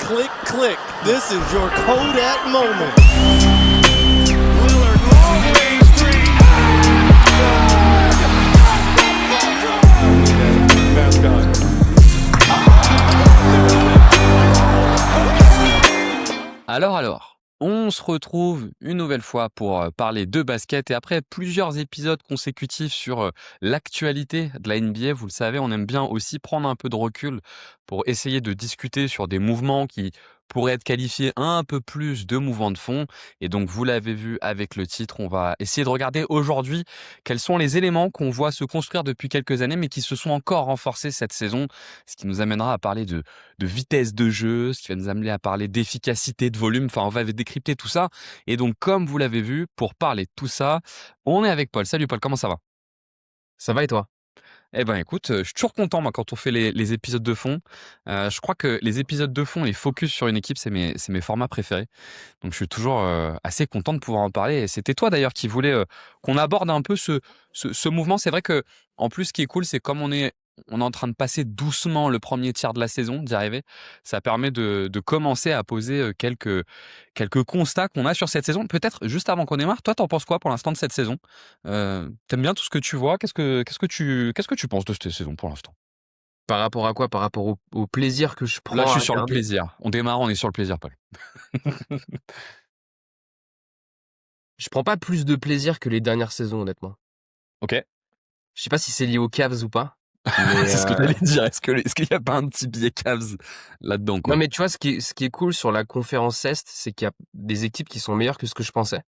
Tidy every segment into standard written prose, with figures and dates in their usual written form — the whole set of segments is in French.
click, click. This is your Kodak moment. Lillard, long range three. Alors, on se retrouve une nouvelle fois pour parler de basket et après plusieurs épisodes consécutifs sur l'actualité de la NBA, vous le savez, on aime bien aussi prendre un peu de recul pour essayer de discuter sur des mouvements qui pourraient être qualifiés un peu plus de mouvements de fond. Et donc, vous l'avez vu avec le titre, on va essayer de regarder aujourd'hui quels sont les éléments qu'on voit se construire depuis quelques années mais qui se sont encore renforcés cette saison, ce qui nous amènera à parler de vitesse de jeu, ce qui va nous amener à parler d'efficacité, de volume. Enfin, on va décrypter tout ça. Et donc, comme vous l'avez vu, pour parler de tout ça, on est avec Paul. Salut Paul, comment ça va? Ça va et toi? Eh ben écoute, je suis toujours content moi quand on fait les épisodes de fond. Je crois que les épisodes de fond, les focus sur une équipe, c'est mes formats préférés. Donc je suis toujours assez content de pouvoir en parler. Et c'était toi d'ailleurs qui voulais qu'on aborde un peu ce mouvement. C'est vrai que en plus, ce qui est cool, c'est comme on est en train de passer doucement le premier tiers de la saison, d'y arriver. Ça permet de commencer à poser quelques constats qu'on a sur cette saison. Peut-être juste avant qu'on démarre, toi, t'en penses quoi pour l'instant de cette saison? T'aimes bien tout ce que tu vois? Qu'est-ce que tu penses de cette saison pour l'instant? Par rapport à quoi? Par rapport au plaisir que je Là, prends je à suis sur le regarder? plaisir. On démarre, on est sur le plaisir, Paul. Je prends pas plus de plaisir que les dernières saisons, honnêtement. Ok. Je sais pas si c'est lié aux Cavs ou pas, mais C'est ce que j'allais dire. Est-ce qu'il y a pas un petit biais Cavs là-dedans, non, quoi? mais tu vois, ce qui est cool sur la conférence Est, c'est qu'il y a des équipes qui sont meilleures que ce que je pensais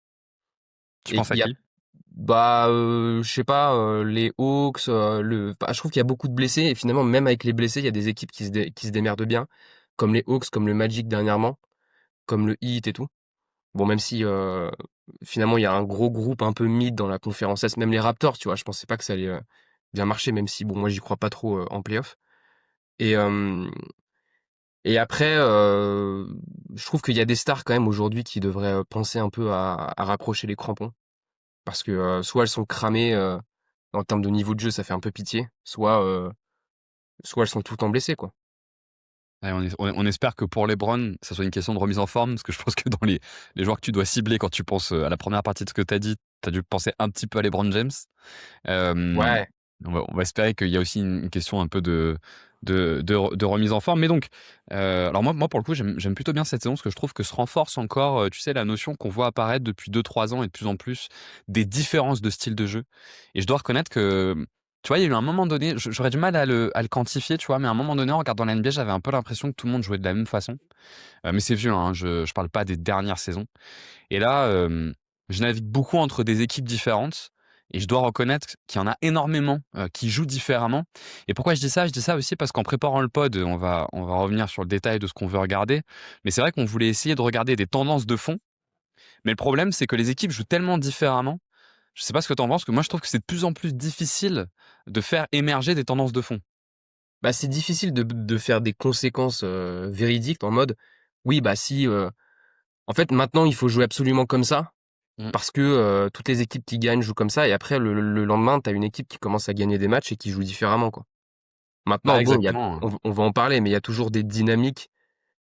Tu et penses qu'il à y a qui? je sais pas, les Hawks, je trouve qu'il y a beaucoup de blessés et finalement, même avec les blessés, il y a des équipes qui se démerdent bien, comme les Hawks, comme le Magic dernièrement, comme le Heat et tout. Bon, même si finalement il y a un gros groupe un peu mid dans la conférence Est, même les Raptors, tu vois, je pensais pas que ça allait bien marcher, même si bon, moi j'y crois pas trop en playoff. Et, et après, je trouve qu'il y a des stars quand même aujourd'hui qui devraient penser un peu à raccrocher les crampons. Parce que soit elles sont cramées en termes de niveau de jeu, ça fait un peu pitié, soit elles sont tout le temps blessées, quoi. Ouais, on espère que pour LeBron, ça soit une question de remise en forme, parce que je pense que dans les joueurs que tu dois cibler quand tu penses à la première partie de ce que tu as dit, tu as dû penser un petit peu à LeBron James. Euh, Ouais. on va espérer qu'il y a aussi une question un peu de remise en forme. Mais donc, alors moi pour le coup, j'aime plutôt bien cette saison parce que je trouve que se renforce encore, tu sais, la notion qu'on voit apparaître depuis 2-3 ans et de plus en plus des différences de style de jeu. Et je dois reconnaître que, tu vois, il y a eu un moment donné, j'aurais du mal à le quantifier, tu vois, mais à un moment donné, en regardant la NBA, j'avais un peu l'impression que tout le monde jouait de la même façon. Mais c'est vieux, hein, je parle pas des dernières saisons. Et là, je navigue beaucoup entre des équipes différentes et je dois reconnaître qu'il y en a énormément qui jouent différemment. Et pourquoi je dis ça? Je dis ça aussi parce qu'en préparant le pod, on va revenir sur le détail de ce qu'on veut regarder. Mais c'est vrai qu'on voulait essayer de regarder des tendances de fond. Mais le problème, c'est que les équipes jouent tellement différemment. Je sais pas ce que tu en penses, que moi je trouve que c'est de plus en plus difficile de faire émerger des tendances de fond. Bah, c'est difficile de faire des conséquences véridiques en mode, oui, bah si, en fait, maintenant, il faut jouer absolument comme ça, Mm. parce que toutes les équipes qui gagnent jouent comme ça, et après, le lendemain, tu as une équipe qui commence à gagner des matchs et qui joue différemment, quoi. Bah Maintenant, bon, exactement. on va en parler, mais il y a toujours des dynamiques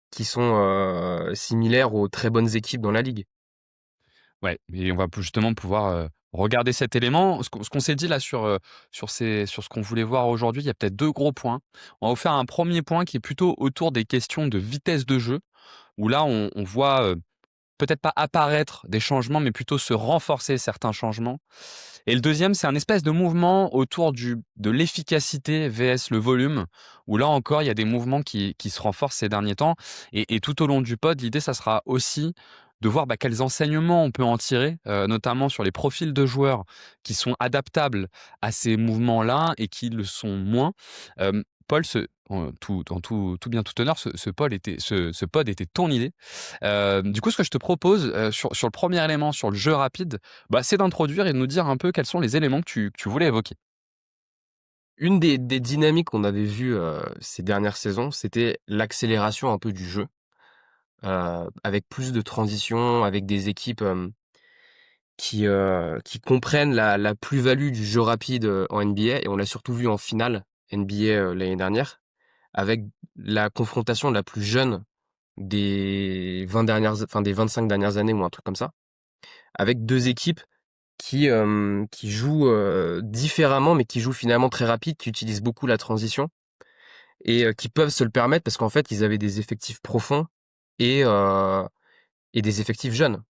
qui sont similaires aux très bonnes équipes dans la ligue. Ouais, et on va justement pouvoir regarder cet élément. Ce qu'on s'est dit là sur ce qu'on voulait voir aujourd'hui, il y a peut-être deux gros points. On va vous faire un premier point qui est plutôt autour des questions de vitesse de jeu, où là on voit peut-être pas apparaître des changements, mais plutôt se renforcer certains changements. Et le deuxième, c'est un espèce de mouvement autour de l'efficacité vs le volume, où là encore, il y a des mouvements qui se renforcent ces derniers temps. Et tout au long du pod, l'idée, ça sera aussi de voir quels enseignements on peut en tirer, notamment sur les profils de joueurs qui sont adaptables à ces mouvements-là et qui le sont moins. Paul, tout bien tout honneur, ce pod était ton idée. Du coup, ce que je te propose sur le premier élément, sur le jeu rapide, c'est d'introduire et de nous dire un peu quels sont les éléments que tu voulais évoquer. Une des dynamiques qu'on avait vues ces dernières saisons, c'était l'accélération un peu du jeu, avec plus de transitions, avec des équipes qui comprennent la plus-value du jeu rapide en NBA, et on l'a surtout vu en finale NBA l'année dernière, avec la confrontation la plus jeune des 25 dernières années ou un truc comme ça, avec 2 équipes qui jouent, différemment, mais qui jouent finalement très rapide, qui utilisent beaucoup la transition et qui peuvent se le permettre parce qu'en fait, ils avaient des effectifs profonds et heu et des effectifs jeunes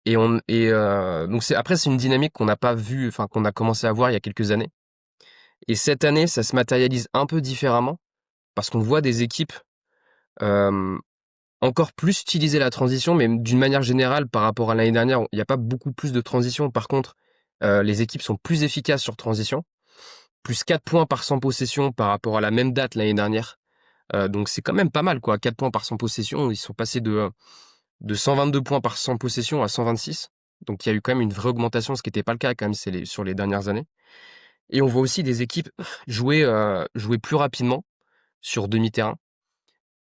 donc c'est une dynamique qu'on n'a pas vue, enfin qu'on a commencé à voir il y a quelques années et cette année, ça se matérialise un peu différemment parce qu'on voit des équipes, hem, encore plus utiliser la transition, mais d'une manière générale par rapport à l'année dernière, il y a pas beaucoup plus de transition. Par contre, les équipes sont plus efficaces sur transition, plus 4 points par 100 possessions par rapport à la même date l'année dernière. Donc c'est quand même pas mal quoi, 4 points par 100 possessions. Ils sont passés de 122 points par 100 possessions à 126. Donc il y a eu quand même une vraie augmentation, ce qui n'était pas le cas quand même sur les dernières années. Et on voit aussi des équipes jouer plus rapidement sur demi-terrain.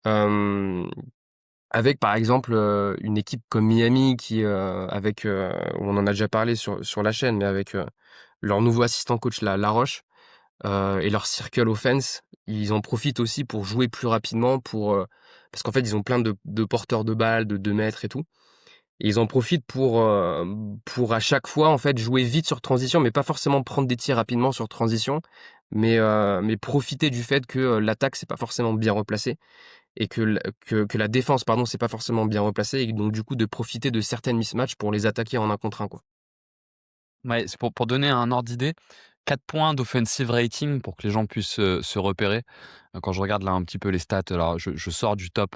Hem, Avec par exemple, une équipe comme Miami qui, on en a déjà parlé sur la chaîne, mais avec, leur nouveau assistant coach Laroche, et leur circle offense, ils en profitent aussi pour jouer plus rapidement parce qu'en fait, ils ont plein de porteurs de balles de 2 mètres et tout. Et ils en profitent pour à chaque fois, en fait, jouer vite sur transition, mais pas forcément prendre des tirs rapidement sur transition, mais profiter du fait que, l'attaque, c'est pas forcément bien replacé et que la défense, pardon, c'est pas forcément bien replacé et donc du coup, de profiter de certaines mismatchs pour les attaquer en 1 contre 1, quoi. Ouais, c'est pour donner un ordre d'idée, 4 points d'offensive rating pour que les gens puissent, se repérer. Quand je regarde là un petit peu les stats, alors je sors du top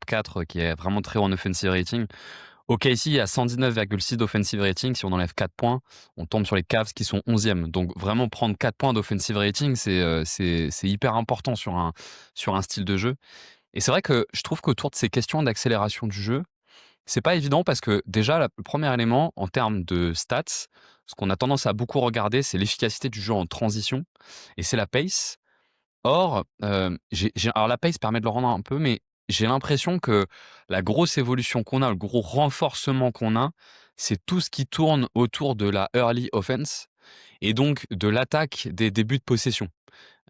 4 qui est vraiment très haut en offensive rating. OKC a 119,6 d'offensive rating. Si on enlève 4 points, on tombe sur les Cavs qui sont 11e. Donc vraiment prendre 4 points d'offensive rating, c'est hyper important sur un style de jeu. Et c'est vrai que je trouve qu'autour de ces questions d'accélération du jeu, c'est pas évident parce que déjà, le premier élément en termes de stats, ce qu'on a tendance à beaucoup regarder, c'est l'efficacité du jeu en transition et c'est la pace. Or, alors la pace permet de le rendre un peu, mais j'ai l'impression que la grosse évolution qu'on a, le gros renforcement qu'on a, c'est tout ce qui tourne autour de la early offense et donc de l'attaque des débuts de possession.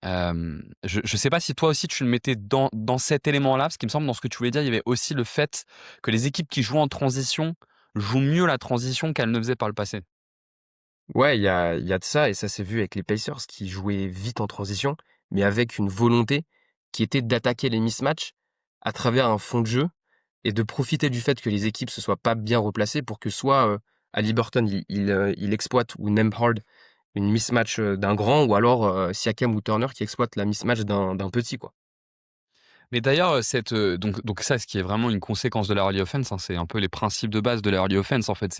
Je ne sais pas si toi aussi tu le mettais dans cet élément-là, parce qu'il me semble dans ce que tu voulais dire, il y avait aussi le fait que les équipes qui jouent en transition jouent mieux la transition qu'elles ne faisaient par le passé. Ouais, il y a de ça et ça s'est vu avec les Pacers qui jouaient vite en transition, mais avec une volonté qui était d'attaquer les mismatchs à travers un fond de jeu et de profiter du fait que les équipes se soient pas bien replacées pour que soit, Haliburton il exploite ou Nembhard une mismatch, d'un grand ou alors, Siakam ou Turner qui exploitent la mismatch d'un petit, quoi. Mais d'ailleurs, donc ça, ce qui est vraiment une conséquence de la early offense, hein, c'est un peu les principes de base de la early offense, en fait,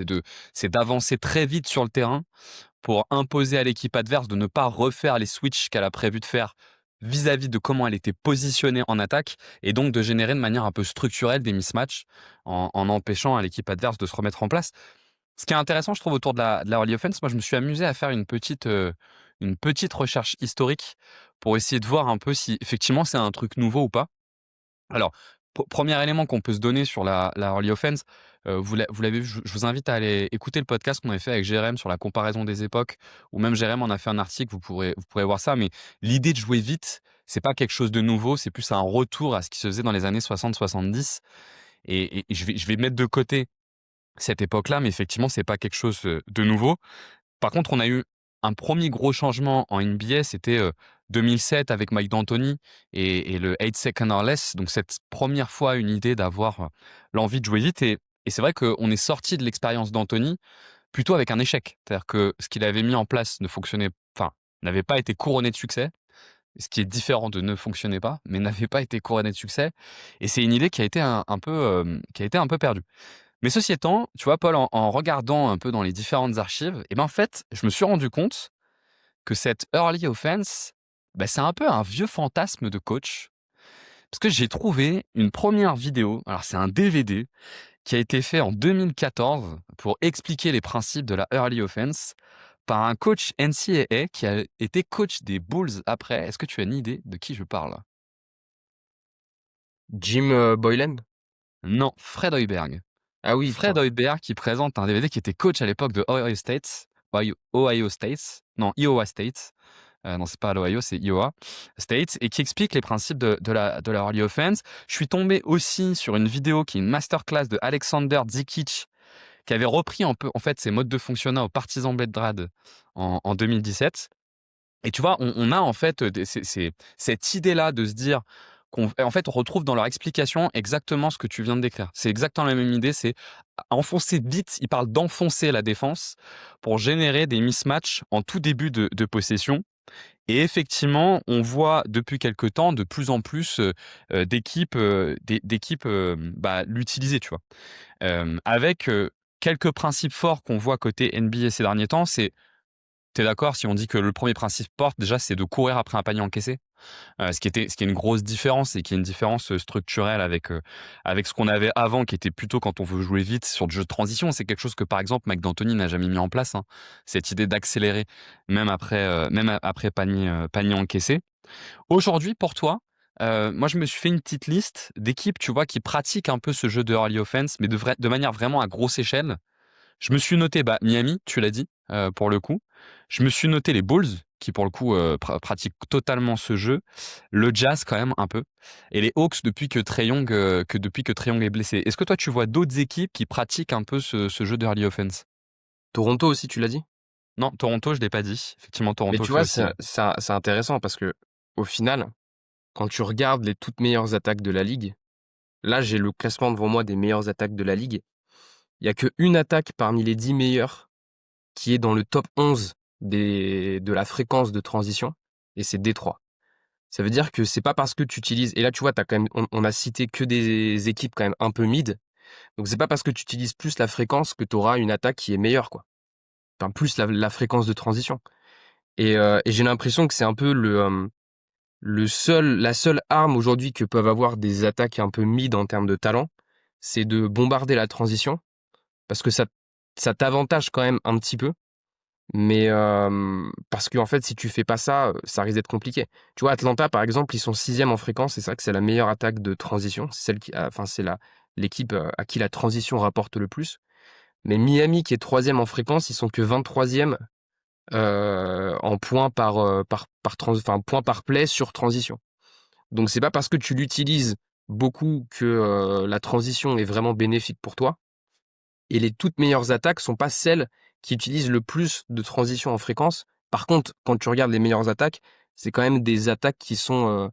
c'est d'avancer très vite sur le terrain pour imposer à l'équipe adverse de ne pas refaire les switches qu'elle a prévu de faire vis-à-vis de comment elle était positionnée en attaque et donc de générer de manière un peu structurelle des mismatchs en empêchant à l'équipe adverse de se remettre en place. Ce qui est intéressant, je trouve, autour de la early offense, moi, je me suis amusé à faire une petite recherche historique pour essayer de voir un peu si effectivement c'est un truc nouveau ou pas. Alors, premier élément qu'on peut se donner sur la early offense, vous l'avez vu, je vous invite à aller écouter le podcast qu'on avait fait avec Jérém sur la comparaison des époques, ou même Jérém en a fait un article, vous pourrez voir ça, mais l'idée de jouer vite, c'est pas quelque chose de nouveau, c'est plus un retour à ce qui se faisait dans les années 60-70 et je vais mettre de côté cette époque-là, mais effectivement, c'est pas quelque chose, de nouveau. Par contre, on a eu un premier gros changement en NBA, c'était, 2007 avec Mike D'Antoni et le 8 second or less. Donc cette première fois, une idée d'avoir, l'envie de jouer vite et c'est vrai qu'on est sorti de l'expérience d'Antoni plutôt avec un échec. C'est-à-dire que ce qu'il avait mis en place ne fonctionnait enfin, n'avait pas été couronné de succès, ce qui est différent de ne fonctionnait pas, mais n'avait pas été couronné de succès et c'est une idée qui a été qui a été un peu perdue. Mais ceci étant, tu vois, Paul, en regardant un peu dans les différentes archives, et ben en fait, je me suis rendu compte que cette early offense, bah, c'est un peu un vieux fantasme de coach. Parce que j'ai trouvé une première vidéo, alors c'est un DVD, qui a été fait en 2014 pour expliquer les principes de la early offense par un coach NCAA qui a été coach des Bulls après. Est-ce que tu as une idée de qui je parle? Jim, Boylan? Non, Fred Hoiberg. Ah oui, Fred putain. Hoiberg qui présente un DVD qui était coach à l'époque de Ohio State, non, Iowa State. non, c'est pas à l'Ohio, c'est Iowa State, et qui explique les principes de la early offense. Je suis tombé aussi sur une vidéo qui est une masterclass de Alexander Dzikic, qui avait repris un peu, en fait, ces modes de fonctionnement au Partizan Belgrade en 2017. Et tu vois, on a en fait cette idée-là de se dire en fait, on retrouve dans leur explication exactement ce que tu viens de décrire. C'est exactement la même idée, c'est enfoncer vite, ils parlent d'enfoncer la défense pour générer des mismatchs en tout début de possession. Et effectivement, on voit depuis quelque temps de plus en plus d'équipes l'utiliser, tu vois. Avec quelques principes forts qu'on voit côté NBA ces derniers temps, c'est, t'es d'accord si on dit que le premier principe fort, déjà, c'est de courir après un panier encaissé? Ce qui est une grosse différence et qui est une différence structurelle avec ce qu'on avait avant, qui était plutôt quand on veut jouer vite sur du jeu de transition. C'est quelque chose que, par exemple, Mike D'Antoni n'a jamais mis en place, hein, cette idée d'accélérer même après panier encaissé. Aujourd'hui, pour toi, moi, je me suis fait une petite liste d'équipes, tu vois, qui pratiquent un peu ce jeu de early offense, mais de manière vraiment à grosse échelle. Je me suis noté Miami, tu l'as dit, pour le coup. Je me suis noté les Bulls, qui pour le coup pratiquent totalement ce jeu. Le Jazz quand même un peu. Et les Hawks depuis que Trae Young est blessé. Est-ce que toi tu vois d'autres équipes qui pratiquent un peu ce jeu de early offense? Toronto aussi, tu l'as dit? Non, Toronto, je l'ai pas dit. Effectivement, Mais Toronto tu fait vois, aussi. Ouais. c'est intéressant parce que au final, quand tu regardes les toutes meilleures attaques de la ligue, là, j'ai le classement devant moi des meilleures attaques de la ligue. Il y a qu'une attaque parmi les 10 meilleures qui est dans le top 11 de la fréquence de transition, et c'est Détroit. Ça veut dire que c'est pas parce que tu utilises, et là tu vois, t'as quand même, on a cité que des équipes quand même un peu mid, donc c'est pas parce que tu utilises plus la fréquence que tu auras une attaque qui est meilleure, quoi. Enfin, plus la fréquence de transition. Et j'ai l'impression que c'est un peu la seule arme aujourd'hui que peuvent avoir des attaques un peu mid en termes de talent, c'est de bombarder la transition, parce que ça t'avantage quand même un petit peu. Mais parce qu'en fait, si tu fais pas ça, ça risque d'être compliqué. Tu vois, Atlanta, par exemple, ils sont 6e en fréquence. C'est ça que c'est la meilleure attaque de transition. C'est celle enfin, c'est l'équipe à qui la transition rapporte le plus. Mais Miami, qui est 3e en fréquence, ils sont que 23e en points enfin, points par play sur transition. Donc, c'est pas parce que tu l'utilises beaucoup que la transition est vraiment bénéfique pour toi. Et les toutes meilleures attaques sont pas celles qui utilisent le plus de transition en fréquence. Par contre, quand tu regardes les meilleures attaques, c'est quand même des attaques qui sont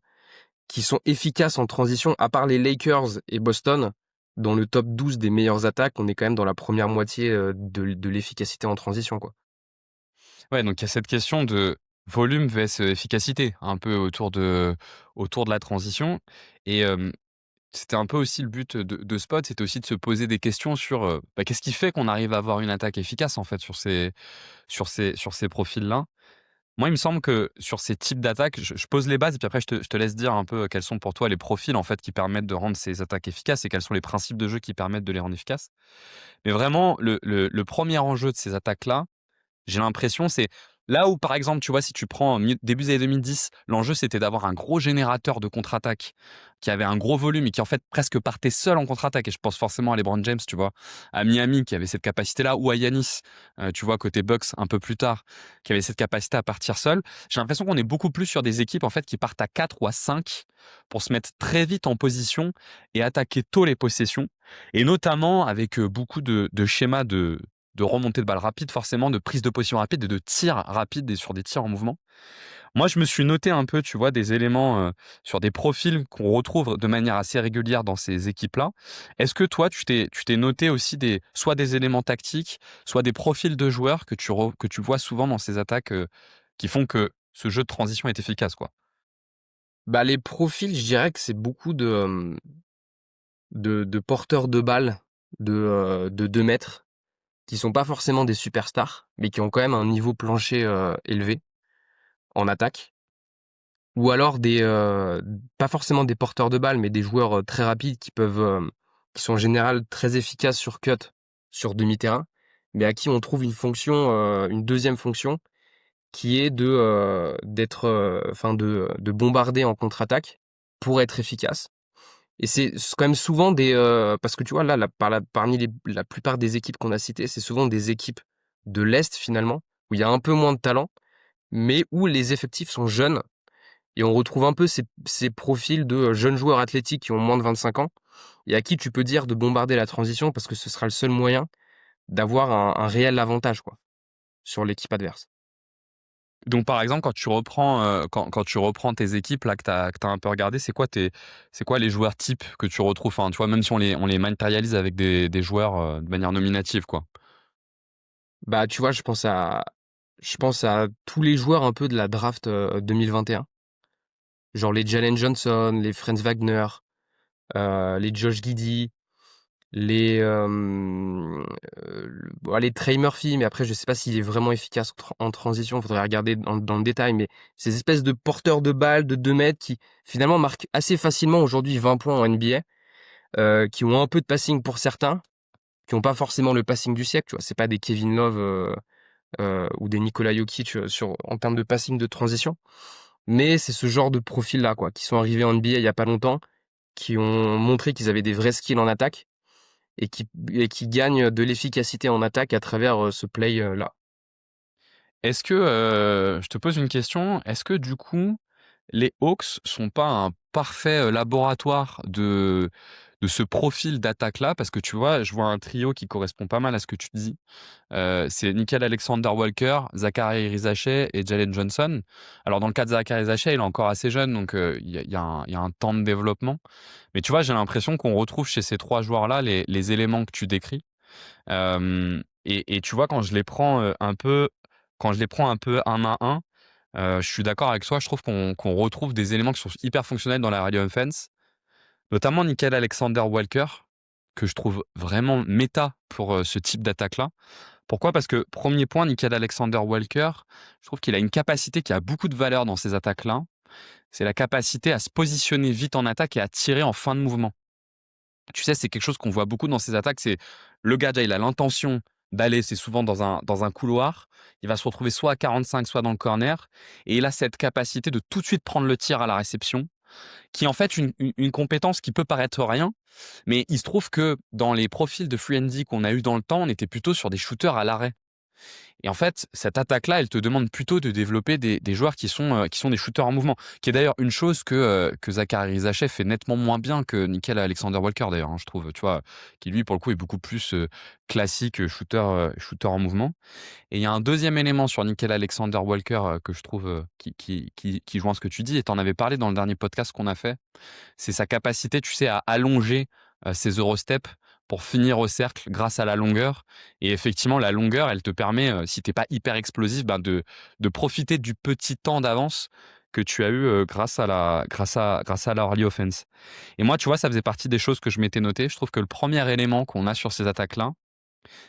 efficaces en transition, à part les Lakers et Boston. Dans le top 12 des meilleures attaques, on est quand même dans la première moitié de l'efficacité en transition, quoi. Ouais, donc il y a cette question de volume vs efficacité, un peu autour de la transition. Et c'était un peu aussi le but de Spot, c'était aussi de se poser des questions sur qu'est-ce qui fait qu'on arrive à avoir une attaque efficace en fait sur ces profils-là. Moi, il me semble que sur ces types d'attaques, je pose les bases et puis après je te laisse dire un peu quels sont pour toi les profils en fait qui permettent de rendre ces attaques efficaces et quels sont les principes de jeu qui permettent de les rendre efficaces. Mais vraiment, le premier enjeu de ces attaques-là, j'ai l'impression, c'est là où, par exemple, tu vois, si tu prends début des années 2010, l'enjeu, c'était d'avoir un gros générateur de contre-attaque qui avait un gros volume et qui, en fait, presque partait seul en contre-attaque. Et je pense forcément à LeBron James, tu vois, à Miami, qui avait cette capacité-là, ou à Giannis, tu vois, côté Bucks, un peu plus tard, qui avait cette capacité à partir seul. J'ai l'impression qu'on est beaucoup plus sur des équipes, en fait, qui partent à 4 ou à 5 pour se mettre très vite en position et attaquer tôt les possessions. Et notamment avec beaucoup de schémas de remontée de balle rapide, forcément, de prise de position rapide et de tir rapide et sur des tirs en mouvement. Moi, je me suis noté un peu, tu vois, des éléments sur des profils qu'on retrouve de manière assez régulière dans ces équipes-là. Est-ce que toi, tu t'es noté aussi soit des éléments tactiques, soit des profils de joueurs que tu vois souvent dans ces attaques qui font que ce jeu de transition est efficace, quoi? Bah, les profils, je dirais que c'est beaucoup de porteurs de balles de 2 mètres, qui sont pas forcément des superstars, mais qui ont quand même un niveau plancher élevé en attaque. Ou alors pas forcément des porteurs de balles, mais des joueurs très rapides qui sont en général très efficaces sur cut, sur demi-terrain, mais à qui on trouve une deuxième fonction, qui est de bombarder en contre-attaque pour être efficace. Et c'est quand même souvent parce que tu vois, là, parmi la plupart des équipes qu'on a citées, c'est souvent des équipes de l'Est finalement, où il y a un peu moins de talent, mais où les effectifs sont jeunes et on retrouve un peu ces profils de jeunes joueurs athlétiques qui ont moins de 25 ans et à qui tu peux dire de bombarder la transition parce que ce sera le seul moyen d'avoir un réel avantage quoi, sur l'équipe adverse. Donc par exemple, quand tu reprends tes équipes là que tu as un peu regardé, c'est quoi les joueurs types que tu retrouves? Enfin, tu vois, même si on les matérialise avec des joueurs, de manière nominative, quoi. Bah, tu vois, je pense à tous les joueurs un peu de la draft 2021. Genre les Jalen Johnson, les Franz Wagner, les Josh Giddey, les Trey Murphy, mais après, je sais pas s'il est vraiment efficace en transition. Faudrait regarder dans le détail, mais ces espèces de porteurs de balles de 2 mètres qui finalement marquent assez facilement aujourd'hui 20 points en NBA, qui ont un peu de passing pour certains, qui ont pas forcément le passing du siècle, tu vois. C'est pas des Kevin Love ou des Nikola Jokic en termes de passing de transition. Mais c'est ce genre de profil-là, quoi, qui sont arrivés en NBA il y a pas longtemps, qui ont montré qu'ils avaient des vrais skills en attaque et qui gagnent de l'efficacité en attaque à travers ce play-là. Est-ce que, je te pose une question, est-ce que du coup, les Hawks sont pas un parfait, laboratoire de ce profil d'attaque-là? Parce que tu vois, je vois un trio qui correspond pas mal à ce que tu dis. C'est Nickeil Alexander-Walker, Zaccharie Rizaché et Jalen Johnson. Alors dans le cas de Zaccharie Rizaché, il est encore assez jeune, donc il y a un temps de développement. Mais tu vois, j'ai l'impression qu'on retrouve chez ces 3 joueurs-là les éléments que tu décris. Et tu vois, quand je les prends un peu un à un, je suis d'accord avec toi, je trouve qu'on retrouve des éléments qui sont hyper fonctionnels dans la radio offense, notamment Nickeil Alexander-Walker, que je trouve vraiment méta pour, ce type d'attaque-là. Pourquoi? Parce que premier point, Nickeil Alexander-Walker, je trouve qu'il a une capacité qui a beaucoup de valeur dans ces attaques-là, c'est la capacité à se positionner vite en attaque et à tirer en fin de mouvement. Tu sais, c'est quelque chose qu'on voit beaucoup dans ces attaques, c'est le gars, déjà, il a l'intention d'aller, c'est souvent dans un couloir, il va se retrouver soit à 45, soit dans le corner et il a cette capacité de tout de suite prendre le tir à la réception, qui est en fait une compétence qui peut paraître rien, mais il se trouve que dans les profils de free and D qu'on a eu dans le temps, on était plutôt sur des shooters à l'arrêt. Et en fait, cette attaque-là, elle te demande plutôt de développer des joueurs qui sont des shooters en mouvement, qui est d'ailleurs une chose que Zaccharie Rizaché fait nettement moins bien que Nickeil Alexander-Walker d'ailleurs, hein, je trouve, tu vois, qui lui, pour le coup, est beaucoup plus classique shooter en mouvement. Et il y a un deuxième élément sur Nickeil Alexander-Walker que je trouve qui joint ce que tu dis, et tu en avais parlé dans le dernier podcast qu'on a fait, c'est sa capacité, tu sais, à allonger ses Eurostep pour finir au cercle grâce à la longueur. Et effectivement, la longueur, elle te permet, si t'es pas hyper explosif, ben de profiter du petit temps d'avance que tu as eu grâce à la early offense. Et moi, tu vois, ça faisait partie des choses que je m'étais noté. Je trouve que le premier élément qu'on a sur ces attaques-là,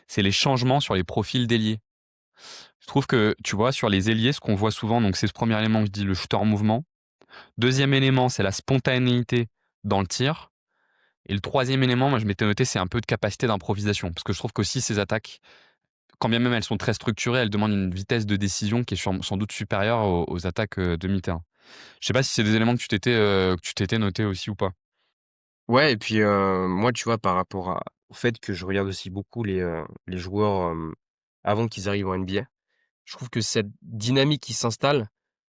c'est les changements sur les profils d'ailier. Je trouve que, tu vois, sur les ailiers, ce qu'on voit souvent, donc c'est ce premier élément que je dis, le shooter en mouvement. Deuxième élément, c'est la spontanéité dans le tir. Et le troisième élément, moi je m'étais noté, c'est un peu de capacité d'improvisation. Parce que je trouve qu'aussi ces attaques, quand bien même elles sont très structurées, elles demandent une vitesse de décision qui est sans doute supérieure aux attaques de mi-terrain. Je sais pas si c'est des éléments que tu t'étais noté aussi ou pas. Ouais et puis, moi, tu vois, par rapport au fait que je regarde aussi beaucoup les joueurs, avant qu'ils arrivent en NBA, je trouve que cette dynamique qui s'installe,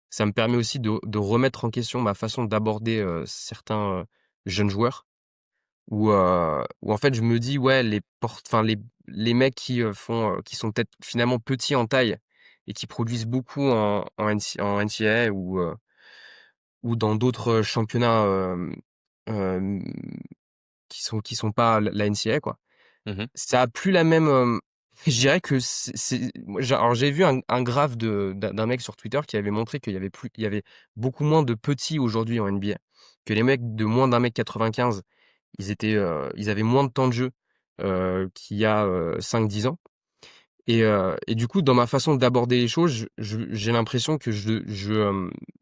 ça me permet aussi de remettre en question ma façon d'aborder, certains, jeunes joueurs où en fait je me dis: «Ouais, les mecs qui sont peut-être finalement petits en taille et qui produisent beaucoup en NCAA ou dans d'autres championnats, hem, qui sont pas la NCAA quoi». Mmh. Ça a plus la même, je dirais que c'est moi j'ai vu un graphe d'un mec sur Twitter qui avait montré il y avait beaucoup moins de petits aujourd'hui en NBA. Que les mecs de moins d'1,95 m, ils avaient moins de temps de jeu, qu'il y a, 5-10 ans et du coup, dans ma façon d'aborder les choses, j'ai l'impression que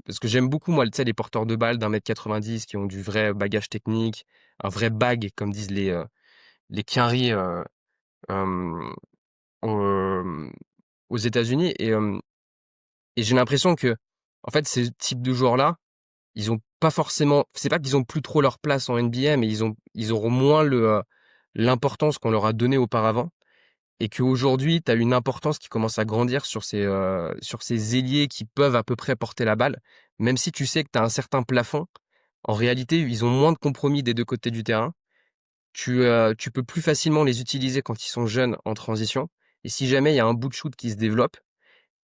parce que j'aime beaucoup moi, tu sais, les porteurs de balles d'1,90 m qui ont du vrai bagage technique, un vrai bag comme disent les quinries, hem, hem, aux États-Unis et j'ai l'impression que en fait, ce type de joueurs-là, ils ont pas forcément c'est pas qu'ils ont plus trop leur place en NBA, mais ils auront moins l'importance qu'on leur a donnée auparavant et qu'aujourd'hui, tu as une importance qui commence à grandir sur ces ailiers qui peuvent à peu près porter la balle, même si tu sais que tu as un certain plafond, en réalité, ils ont moins de compromis des deux côtés du terrain. Tu peux plus facilement les utiliser quand ils sont jeunes en transition. Et si jamais il y a un bout de shoot qui se développe,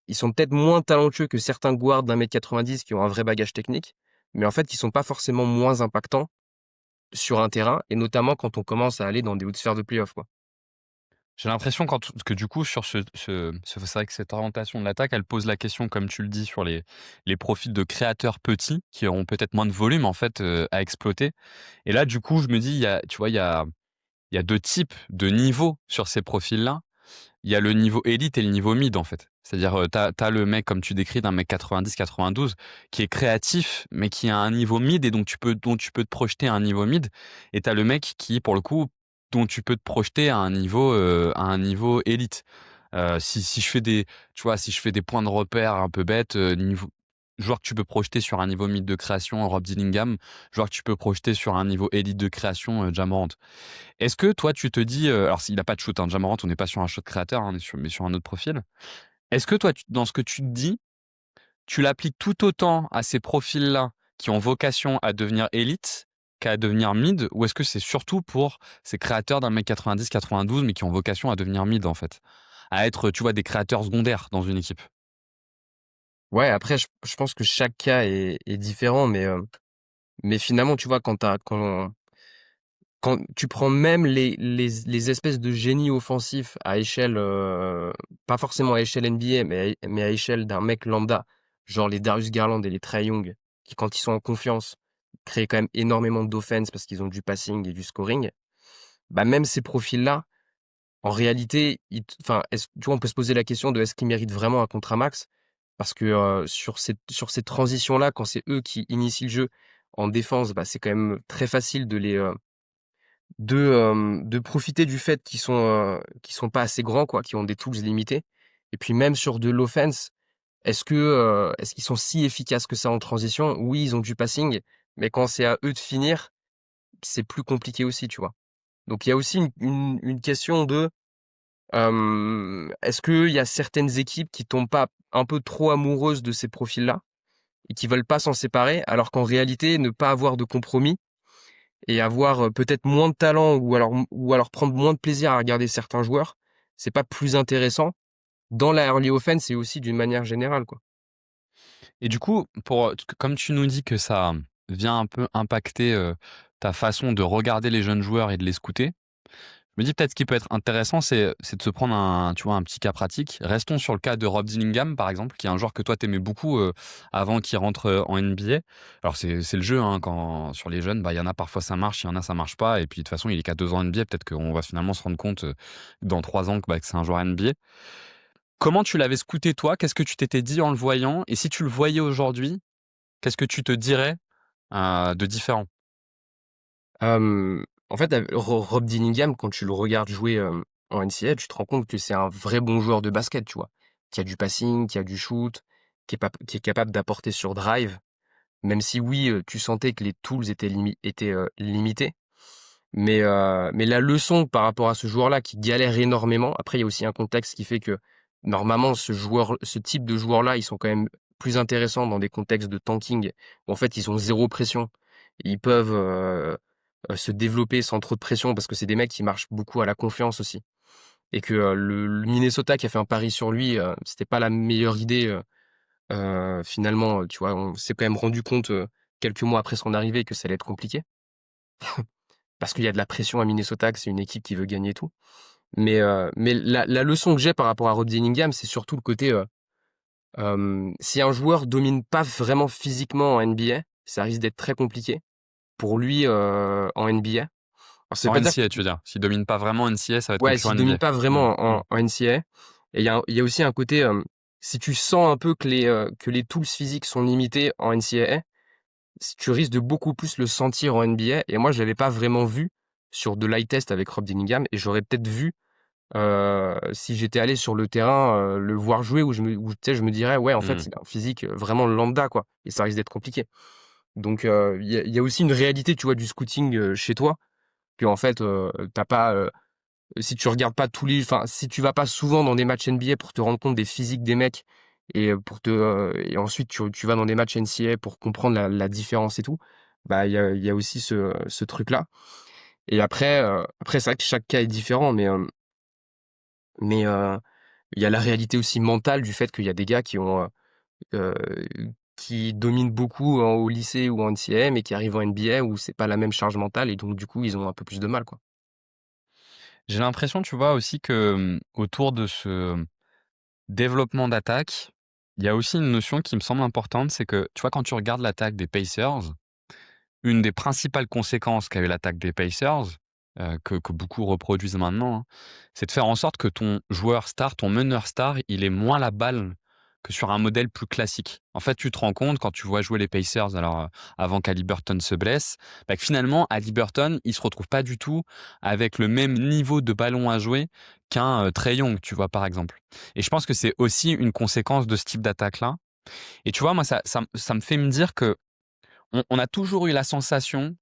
ils sont peut-être moins talentueux que certains guards d'1,90 m qui ont un vrai bagage technique, mais en fait, ils sont pas forcément moins impactants sur un terrain, et notamment quand on commence à aller dans des hautes sphères de playoff, quoi. J'ai l'impression que du coup, sur c'est vrai que cette orientation de l'attaque, elle pose la question, comme tu le dis, sur les profils de créateurs petits qui auront peut-être moins de volume en fait à exploiter. Et là, du coup, je me dis, tu vois, il y a deux types de niveaux sur ces profils-là. Il y a le niveau élite et le niveau mid en fait. C'est-à-dire, t'as le mec, comme tu décris, d'un mec 90-92, qui est créatif, mais qui a un niveau mid et donc dont tu peux te projeter à un niveau mid. Et t'as le mec qui, pour le coup, dont tu peux te projeter à un niveau élite. Si je fais tu vois, si je fais des points de repère un peu bêtes, joueur que tu peux projeter sur un niveau mid de création, Rob Dillingham, joueur que tu peux projeter sur un niveau élite de création, Ja Morant. Est-ce que toi, tu te dis, alors il a pas de shoot, hein, Ja Morant, on n'est pas sur un shot créateur, hein, mais sur un autre profil. Est-ce que toi, dans ce que tu te dis, tu l'appliques tout autant à ces profils-là qui ont vocation à devenir élite qu'à devenir mid, ou est-ce que c'est surtout pour ces créateurs d'un mec 90-92, mais qui ont vocation à devenir mid, en fait? À être, tu vois, des créateurs secondaires dans une équipe? Ouais, après, je pense que chaque cas est différent, mais finalement, tu vois, quand tu prends même les espèces de génies offensifs à échelle, pas forcément à échelle NBA, mais à échelle d'un mec lambda, genre les Darius Garland et les Trae Young, qui, quand ils sont en confiance, créent quand même énormément d'offense parce qu'ils ont du passing et du scoring. Bah, même ces profils-là, en réalité, enfin, tu vois, on peut se poser la question de est-ce qu'ils méritent vraiment un contrat max? Parce que sur ces transitions-là, quand c'est eux qui initient le jeu en défense, bah, c'est quand même très facile de profiter du fait qu'ils sont pas assez grands, quoi, qu'ils ont des tools limités. Et puis même sur de l'offense, est-ce qu'ils sont si efficaces que ça en transition? Oui, ils ont du passing, mais quand c'est à eux de finir, c'est plus compliqué aussi, tu vois? Donc il y a aussi une question de, est-ce qu'il y a certaines équipes qui tombent pas un peu trop amoureuses de ces profils-là et qui veulent pas s'en séparer, alors qu'en réalité, ne pas avoir de compromis et avoir peut-être moins de talent ou alors prendre moins de plaisir à regarder certains joueurs, c'est pas plus intéressant dans la early offense et aussi d'une manière générale, quoi. Et du coup, comme tu nous dis que ça vient un peu impacter ta façon de regarder les jeunes joueurs et de les scouter, je me dis peut-être ce qui peut être intéressant, c'est de se prendre tu vois, un petit cas pratique. Restons sur le cas de Rob Dillingham, par exemple, qui est un joueur que toi t'aimais beaucoup avant qu'il rentre en NBA. Alors c'est le jeu, hein, sur les jeunes, bah il y en a parfois ça marche, il y en a ça marche pas. Et puis de toute façon, il est qu'à 2 ans NBA, peut-être qu'on va finalement se rendre compte dans 3 ans que c'est un joueur NBA. Comment tu l'avais scouté toi? Qu'est-ce que tu t'étais dit en le voyant? Et si tu le voyais aujourd'hui, qu'est-ce que tu te dirais de différent? En fait, Rob Dillingham, quand tu le regardes jouer en NCAA, tu te rends compte que c'est un vrai bon joueur de basket, tu vois. Qui a du passing, qui a du shoot, qui est capable d'apporter sur drive. Même si oui, tu sentais que les tools étaient limités. Mais la leçon par rapport à ce joueur-là qui galère énormément, après il y a aussi un contexte qui fait que normalement ce type de joueurs-là, ils sont quand même plus intéressants dans des contextes de tanking où en fait ils ont zéro pression. Ils peuvent se développer sans trop de pression parce que c'est des mecs qui marchent beaucoup à la confiance aussi. Et que le Minnesota qui a fait un pari sur lui, c'était pas la meilleure idée finalement, tu vois, on s'est quand même rendu compte quelques mois après son arrivée que ça allait être compliqué. Parce qu'il y a de la pression à Minnesota, que c'est une équipe qui veut gagner tout. Mais la leçon que j'ai par rapport à Rob Dillingham, c'est surtout le côté, si un joueur domine pas vraiment physiquement en NBA, ça risque d'être très compliqué pour lui, en NBA. Alors ça veut En pas dire que NCAA, tu veux dire? S'il domine pas vraiment NCAA, ça va être ouais, compliqué en s'il domine NBA. pas Mmh, vraiment mmh. en NCAA. Et il y a aussi un côté, si tu sens un peu que les tools physiques sont limités en NCAA, tu risques de beaucoup plus le sentir en NBA. Et moi, je l'avais pas vraiment vu sur de l'eye test avec Rob Dillingham, et j'aurais peut-être vu si j'étais allé sur le terrain, le voir jouer, où tu sais, je me dirais: «Ouais, en fait, Mmh. il a un physique, vraiment lambda, quoi», et ça risque d'être compliqué. Donc il y a aussi une réalité, tu vois, du scouting, chez toi, qu'en fait, tu pas, Si tu regardes pas si tu vas pas souvent dans des matchs NBA pour te rendre compte des physiques des mecs et ensuite tu vas dans des matchs NCAA pour comprendre la différence et tout, bah, il y a aussi ce truc-là. Et après c'est vrai que chaque cas est différent, mais il y a la réalité aussi mentale du fait qu'il y a des gars heu, qui dominent beaucoup au lycée ou en NCAA, mais qui arrivent en NBA où c'est pas la même charge mentale et donc du coup, ils ont un peu plus de mal, quoi. J'ai l'impression, tu vois, aussi que autour de ce développement d'attaque, il y a aussi une notion qui me semble importante, c'est que, tu vois, quand tu regardes l'attaque des Pacers, une des principales conséquences qu'a eu l'attaque des Pacers, que beaucoup reproduisent maintenant, hein, c'est de faire en sorte que ton joueur star, ton meneur star, il ait moins la balle que sur un modèle plus classique. En fait, tu te rends compte quand tu vois jouer les Pacers, alors avant qu'Haliburton se blesse, bah, que finalement, Haliburton, il se retrouve pas du tout avec le même niveau de ballon à jouer qu'un Trae Young, tu vois, par exemple. Et je pense que c'est aussi une conséquence de ce type d'attaque-là. Et tu vois, moi, ça me fait me dire que on a toujours eu la sensation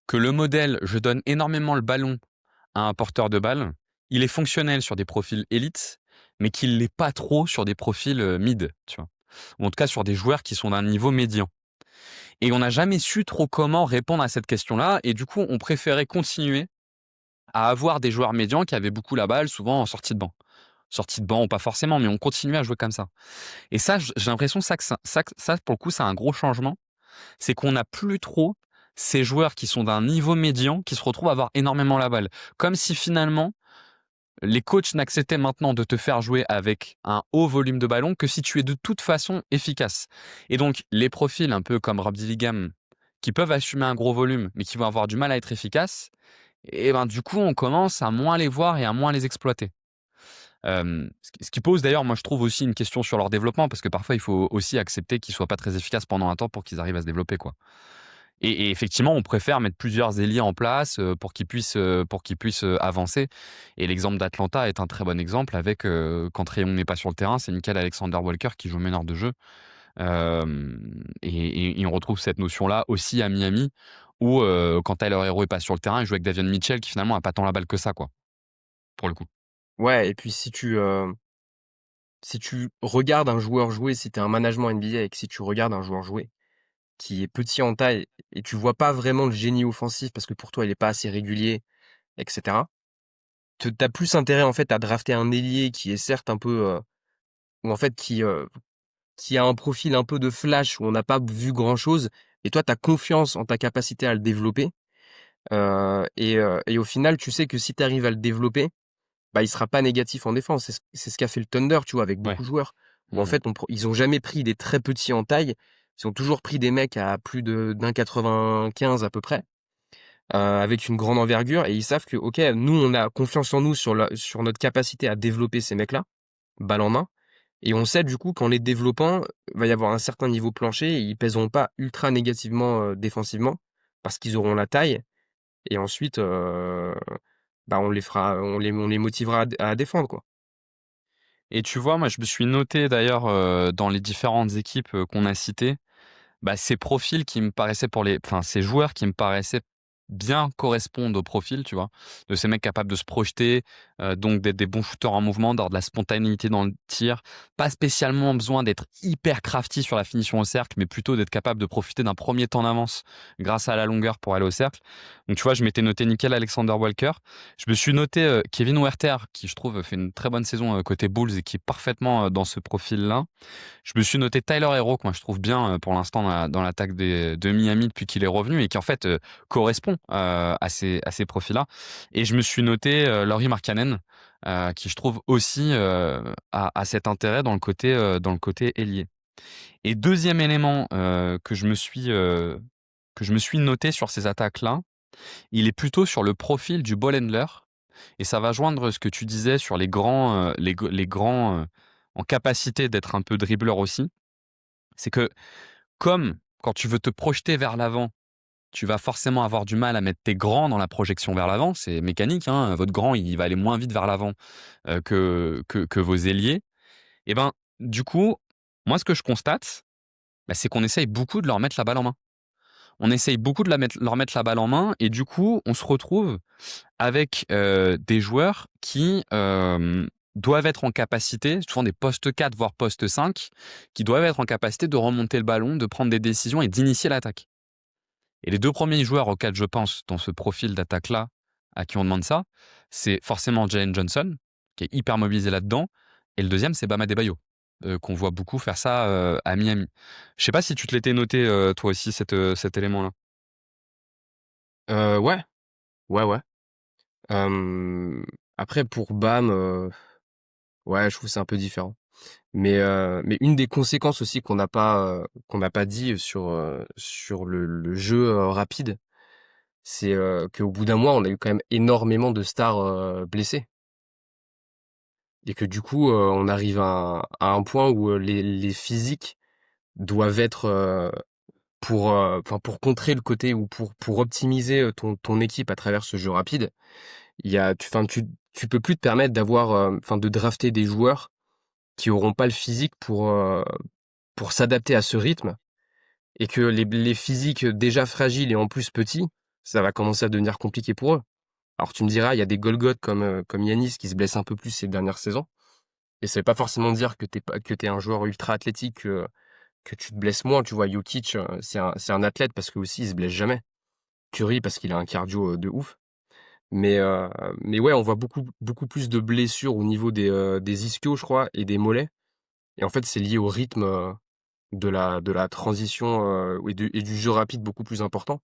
que le modèle «je donne énormément le ballon à un porteur de balle», il est fonctionnel sur des profils élites, mais qu'il l'est pas trop sur des profils, mid, tu vois? Ou en tout cas sur des joueurs qui sont d'un niveau médian. Et on n'a jamais su trop comment répondre à cette question-là et du coup, on préférait continuer à avoir des joueurs médians qui avaient beaucoup la balle, souvent en sortie de banc. Sortie de banc ou pas forcément, mais on continuait à jouer comme ça. Et ça, j'ai l'impression ça, pour le coup, c'est un gros changement. C'est qu'on n'a plus trop ces joueurs qui sont d'un niveau médian qui se retrouvent à avoir énormément la balle. Comme si finalement, les coachs n'acceptaient maintenant de te faire jouer avec un haut volume de ballon que si tu es de toute façon efficace. Et donc, les profils un peu comme Rob Dillingham, qui peuvent assumer un gros volume, mais qui vont avoir du mal à être efficaces, et ben du coup, on commence à moins les voir et à moins les exploiter. Ce qui pose d'ailleurs, moi je trouve aussi une question sur leur développement, parce que parfois il faut aussi accepter qu'ils soient pas très efficaces pendant un temps pour qu'ils arrivent à se développer, quoi. Et effectivement, on préfère mettre plusieurs ailiers en place, pour qu'ils puissent avancer. Et l'exemple d'Atlanta est un très bon exemple avec, quand Trae Young n'est pas sur le terrain, c'est Nickeil Alexander-Walker qui joue meneur de jeu. Et on retrouve cette notion-là aussi à Miami où, quand Tyler Herro est pas sur le terrain, il joue avec Davion Mitchell qui finalement a pas tant la balle que ça, quoi, pour le coup. Ouais et puis si tu regardes un joueur jouer, si tu es un management NBA et que si tu regardes un joueur jouer qui est petit en taille et tu vois pas vraiment le génie offensif parce que pour toi il est pas assez régulier et cetera, tu as plus intérêt en fait à drafter un ailier qui est certes un peu, ou en fait qui a un profil un peu de flash où on n'a pas vu grand chose et toi tu as confiance en ta capacité à le développer, et au final tu sais que si tu arrives à le développer, bah, il sera pas négatif en défense. C'est ce qu'a fait le Thunder, tu vois? Avec Ouais. beaucoup de joueurs où en Mmh. fait ils ont jamais pris des très petits en taille, ils ont toujours pris des mecs à plus de d'1,95 à peu près, avec une grande envergure et ils savent que OK, nous on a confiance en nous sur notre capacité à développer ces mecs-là, balle en main et on sait du coup qu'en les développant, va y avoir un certain niveau plancher et ils pèseront pas ultra négativement, défensivement parce qu'ils auront la taille et ensuite, bah, on les motivera à défendre, quoi. Et tu vois, moi, je me suis noté d'ailleurs, dans les différentes équipes, qu'on a citées, bah, ces profils qui me paraissaient ces joueurs qui me paraissaient bien correspondre au profil, tu vois? De ces mecs capables de se projeter, donc d'être des bons shooters en mouvement, d'avoir de la spontanéité dans le tir. Pas spécialement besoin d'être hyper crafty sur la finition au cercle, mais plutôt d'être capable de profiter d'un premier temps d'avance grâce à la longueur pour aller au cercle. Donc tu vois, je m'étais noté Nickeil Alexander-Walker. Je me suis noté, Kevin Huerter qui je trouve fait une très bonne saison, côté Bulls et qui est parfaitement, dans ce profil-là. Je me suis noté Tyler Herro, que moi je trouve bien pour l'instant dans l'attaque de Miami depuis qu'il est revenu et qui en fait correspond à ces profils-là. Et je me suis noté Lauri Markkanen, qui je trouve aussi a cet intérêt dans le côté ailier. Et deuxième élément que je me suis noté sur ces attaques-là, il est plutôt sur le profil du ball handler. Et ça va joindre ce que tu disais sur les grands, les grands en capacité d'être un peu dribbleur aussi. C'est que comme quand tu veux te projeter vers l'avant, tu vas forcément avoir du mal à mettre tes grands dans la projection vers l'avant. C'est mécanique, hein. Votre grand, il va aller moins vite vers l'avant que vos ailiers. Et ben, du coup, moi, ce que je constate, bah, c'est qu'on essaye beaucoup de leur mettre la balle en main. on essaye beaucoup de leur mettre la balle en main et du coup, on se retrouve avec des joueurs qui doivent être en capacité, souvent des postes 4 voire postes 5, qui doivent être en capacité de remonter le ballon, de prendre des décisions et d'initier l'attaque. Et les deux premiers joueurs auxquels je pense dans ce profil d'attaque-là, à qui on demande ça, c'est forcément Jalen Johnson, qui est hyper mobilisé là-dedans, et le deuxième, c'est Bam Adebayo, qu'on voit beaucoup faire ça à Miami. Je sais pas si tu te l'étais noté, toi aussi, cet élément-là. Ouais, ouais, ouais. Hem, Après pour Bam, ouais, je trouve que c'est un peu différent. Mais une des conséquences aussi qu'on n'a pas dit sur le jeu, rapide, c'est, qu'au bout d'un mois, on a eu quand même énormément de stars, blessées et que du coup, on arrive à un point où, les physiques doivent être, pour contrer le côté ou pour optimiser, ton équipe à travers ce jeu rapide, il y a tu peux plus te permettre d'avoir, de drafter des joueurs qui auront pas le physique pour s'adapter à ce rythme et que les physiques déjà fragiles et en plus petits, ça va commencer à devenir compliqué pour eux. Alors tu me diras, il y a des Golgoth comme Yanis qui se blessent un peu plus ces dernières saisons et ça veut pas forcément dire que t'es un joueur ultra athlétique, que tu te blesses moins, tu vois? Jokic, c'est un athlète parce que aussi il se blesse jamais. Curry parce qu'il a un cardio, de ouf. Mais, heu, mais ouais, on voit beaucoup plus de blessures au niveau des ischios, je crois et des mollets et en fait, c'est lié au rythme, de la transition, et du jeu rapide beaucoup plus important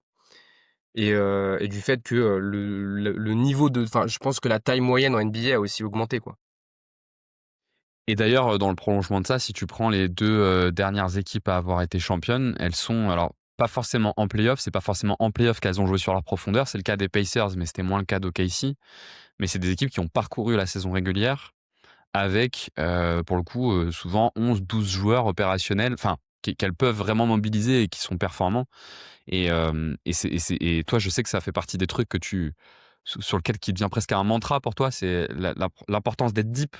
et du fait que, le niveau je pense que la taille moyenne en NBA a aussi augmenté, quoi. Et d'ailleurs, dans le prolongement de ça, si tu prends les deux dernières équipes à avoir été championnes, elles sont alors pas forcément en play-off, c'est pas forcément en play-off qu'elles ont joué sur leur profondeur, c'est le cas des Pacers, mais c'était moins le cas d'OKC. Mais c'est des équipes qui ont parcouru la saison régulière avec, pour le coup, souvent 11-12 joueurs opérationnels, enfin, qu'elles peuvent vraiment mobiliser et qui sont performants. Et toi, je sais que ça fait partie des trucs que sur lequel qui devient presque un mantra pour toi, c'est l'importance d'être deep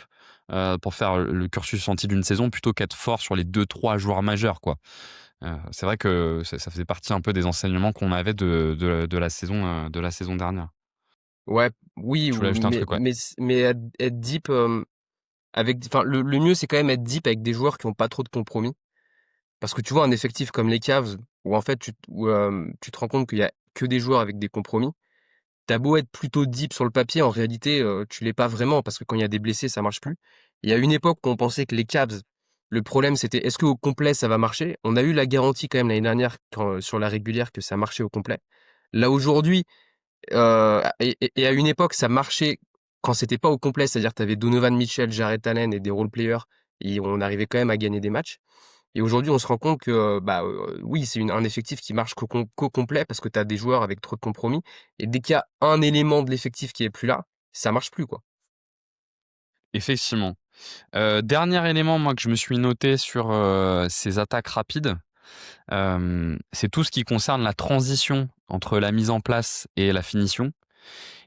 pour faire le cursus entier d'une saison plutôt qu'être fort sur les 2-3 joueurs majeurs, quoi. C'est vrai que ça faisait partie un peu des enseignements qu'on avait de la saison dernière. Ouais, oui, Tu voulais ajouter un mais truc, ouais. mais être deep, le mieux, c'est quand même être deep avec des joueurs qui ont pas trop de compromis. Parce que tu vois un effectif comme les Cavs où en fait tu te rends compte qu'il y a que des joueurs avec des compromis. Tu beau être plutôt deep sur le papier, en réalité, tu l'es pas vraiment parce que quand il y a des blessés, ça marche plus. Il y a une époque où on pensait que les Cavs, le problème c'était est-ce qu'au complet ça va marcher? On a eu la garantie quand même l'année dernière sur la régulière que ça marchait au complet. Là aujourd'hui, et à une époque ça marchait quand c'était pas au complet, c'est-à-dire que tu avais Donovan Mitchell, Jarrett Allen et des role players et on arrivait quand même à gagner des matchs. Et aujourd'hui, on se rend compte que, oui, c'est un effectif qui marche qu'au complet parce que tu as des joueurs avec trop de compromis et dès qu'il y a un élément de l'effectif qui est plus là, ça marche plus, quoi. Effectivement. Dernier élément, moi, que je me suis noté sur ces attaques rapides, c'est tout ce qui concerne la transition entre la mise en place et la finition.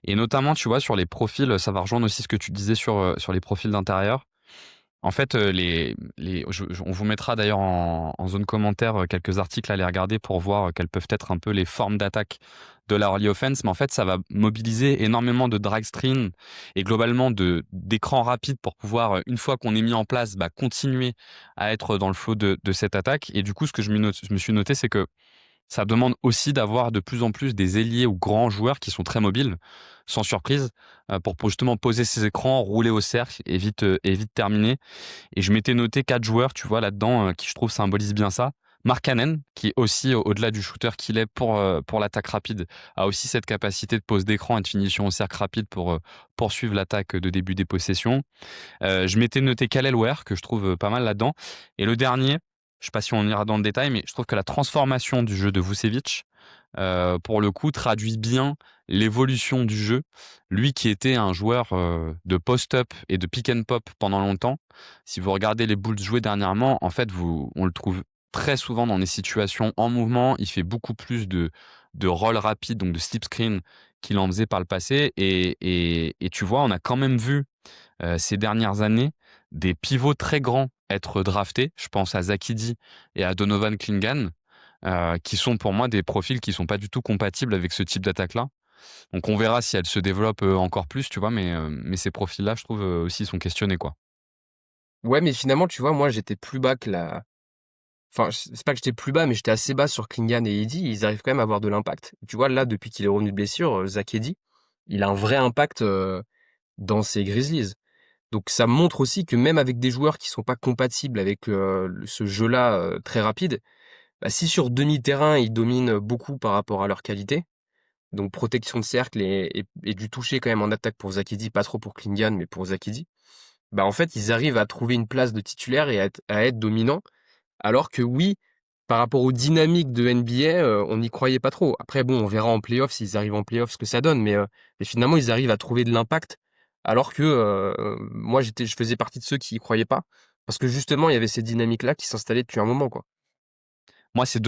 Et notamment, tu vois, sur les profils, ça va rejoindre aussi ce que tu disais sur les profils d'intérieur. En fait, on vous mettra d'ailleurs en zone commentaire quelques articles à aller regarder pour voir quelles peuvent être un peu les formes d'attaque de la early offense. Mais en fait, ça va mobiliser énormément de drag screen et globalement d'écran rapide pour pouvoir, une fois qu'on est mis en place, continuer à être dans le flow de cette attaque. Et du coup, ce que je me suis noté, c'est que ça demande aussi d'avoir de plus en plus des ailiers ou grands joueurs qui sont très mobiles, sans surprise, pour justement poser ces écrans, rouler au cercle et vite terminer. Et je m'étais noté 4 joueurs, tu vois, là-dedans, qui je trouve symbolisent bien ça. Markkanen, qui aussi, au-delà du shooter qu'il est pour l'attaque rapide, a aussi cette capacité de pose d'écran et de finition au cercle rapide pour poursuivre l'attaque de début des possessions. Je m'étais noté Khalil Ware, que je trouve pas mal là-dedans. Et le dernier, je sais pas si on ira dans le détail, mais je trouve que la transformation du jeu de Vucevic, pour le coup, traduit bien l'évolution du jeu. Lui qui était un joueur de post-up et de pick and pop pendant longtemps, si vous regardez les Bulls jouer dernièrement, en fait, on le trouve très souvent dans des situations en mouvement. Il fait beaucoup plus de rôles rapides, donc de slip screen, qu'il en faisait par le passé. Et tu vois, on a quand même vu ces dernières années des pivots très grands être draftés. Je pense à Zakidi et à Donovan Clingan. qui sont pour moi des profils qui sont pas du tout compatibles avec ce type d'attaque-là. Donc on verra si elle se développe encore plus, tu vois, mais ces profils-là, je trouve aussi sont questionnés, quoi. Ouais, mais finalement, tu vois, moi, j'étais plus bas que la enfin, c'est pas que j'étais plus bas, mais j'étais assez bas sur Klingan et Edey. Ils arrivent quand même à avoir de l'impact. Tu vois, là, depuis qu'il est revenu de blessure, Zach Edey, il a un vrai impact, dans ces Grizzlies. Donc ça montre aussi que même avec des joueurs qui sont pas compatibles avec, ce jeu-là, très rapide, bah, si sur demi-terrain, ils dominent beaucoup par rapport à leur qualité, donc protection de cercle et du toucher quand même en attaque pour Zach Edey, pas trop pour Klingan, mais pour Zach Edey, bah, en fait, ils arrivent à trouver une place de titulaire et à être dominants. Alors que oui, par rapport aux dynamiques de NBA, on n'y croyait pas trop. Après bon, on verra en playoff s'ils arrivent en playoff ce que ça donne, mais finalement ils arrivent à trouver de l'impact alors que, moi je faisais partie de ceux qui y croyaient pas parce que justement il y avait ces dynamiques-là qui s'installaient depuis un moment, quoi. Moi, c'est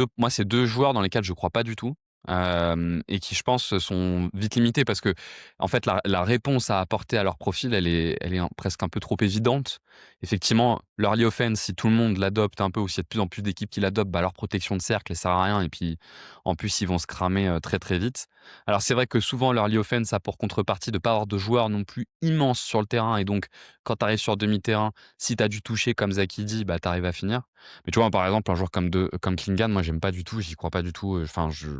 deux joueurs dans lesquels je crois pas du tout, et qui, je pense, sont vite limités parce que, en fait, la réponse à apporter à leur profil, elle est presque un peu trop évidente. Effectivement, l'early offense, si tout le monde l'adopte un peu ou s'il y a de plus en plus d'équipes qui l'adoptent, bah, leur protection de cercle, elle sert à rien et puis, en plus, ils vont se cramer très, très vite. Alors, c'est vrai que souvent, l'early offense a pour contrepartie de pas avoir de joueurs non plus immenses sur le terrain et donc, quand tu arrives sur demi-terrain, si tu as du toucher comme Zaki dit, bah, tu arrives à finir. Mais tu vois, par exemple, un joueur comme Klingan, moi, j'aime pas du tout, j'y crois pas du tout. Enfin, je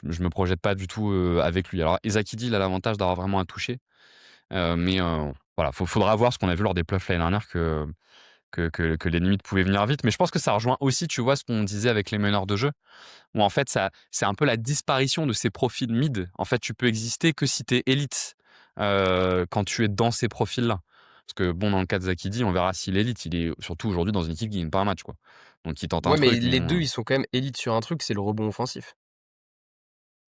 me projette pas du tout avec lui. Alors, Ezakidi, il a l'avantage d'avoir vraiment un toucher. Mais voilà, faudra voir ce qu'on a vu lors des playoffs l'année dernière que les limites pouvaient venir vite. Mais je pense que ça rejoint aussi, tu vois, ce qu'on disait avec les meneurs de jeu, où en fait, c'est un peu la disparition de ces profils mid. En fait, tu peux exister que si tu es élite quand tu es dans ces profils-là. Parce que, bon, dans le cas de Zakidi, on verra s'il est élite. Il est surtout aujourd'hui dans une équipe qui gagne pas un match, quoi. Donc, il tente un Ouais, mais truc, les bon, 2 ils sont quand même élites sur un truc, c'est le rebond offensif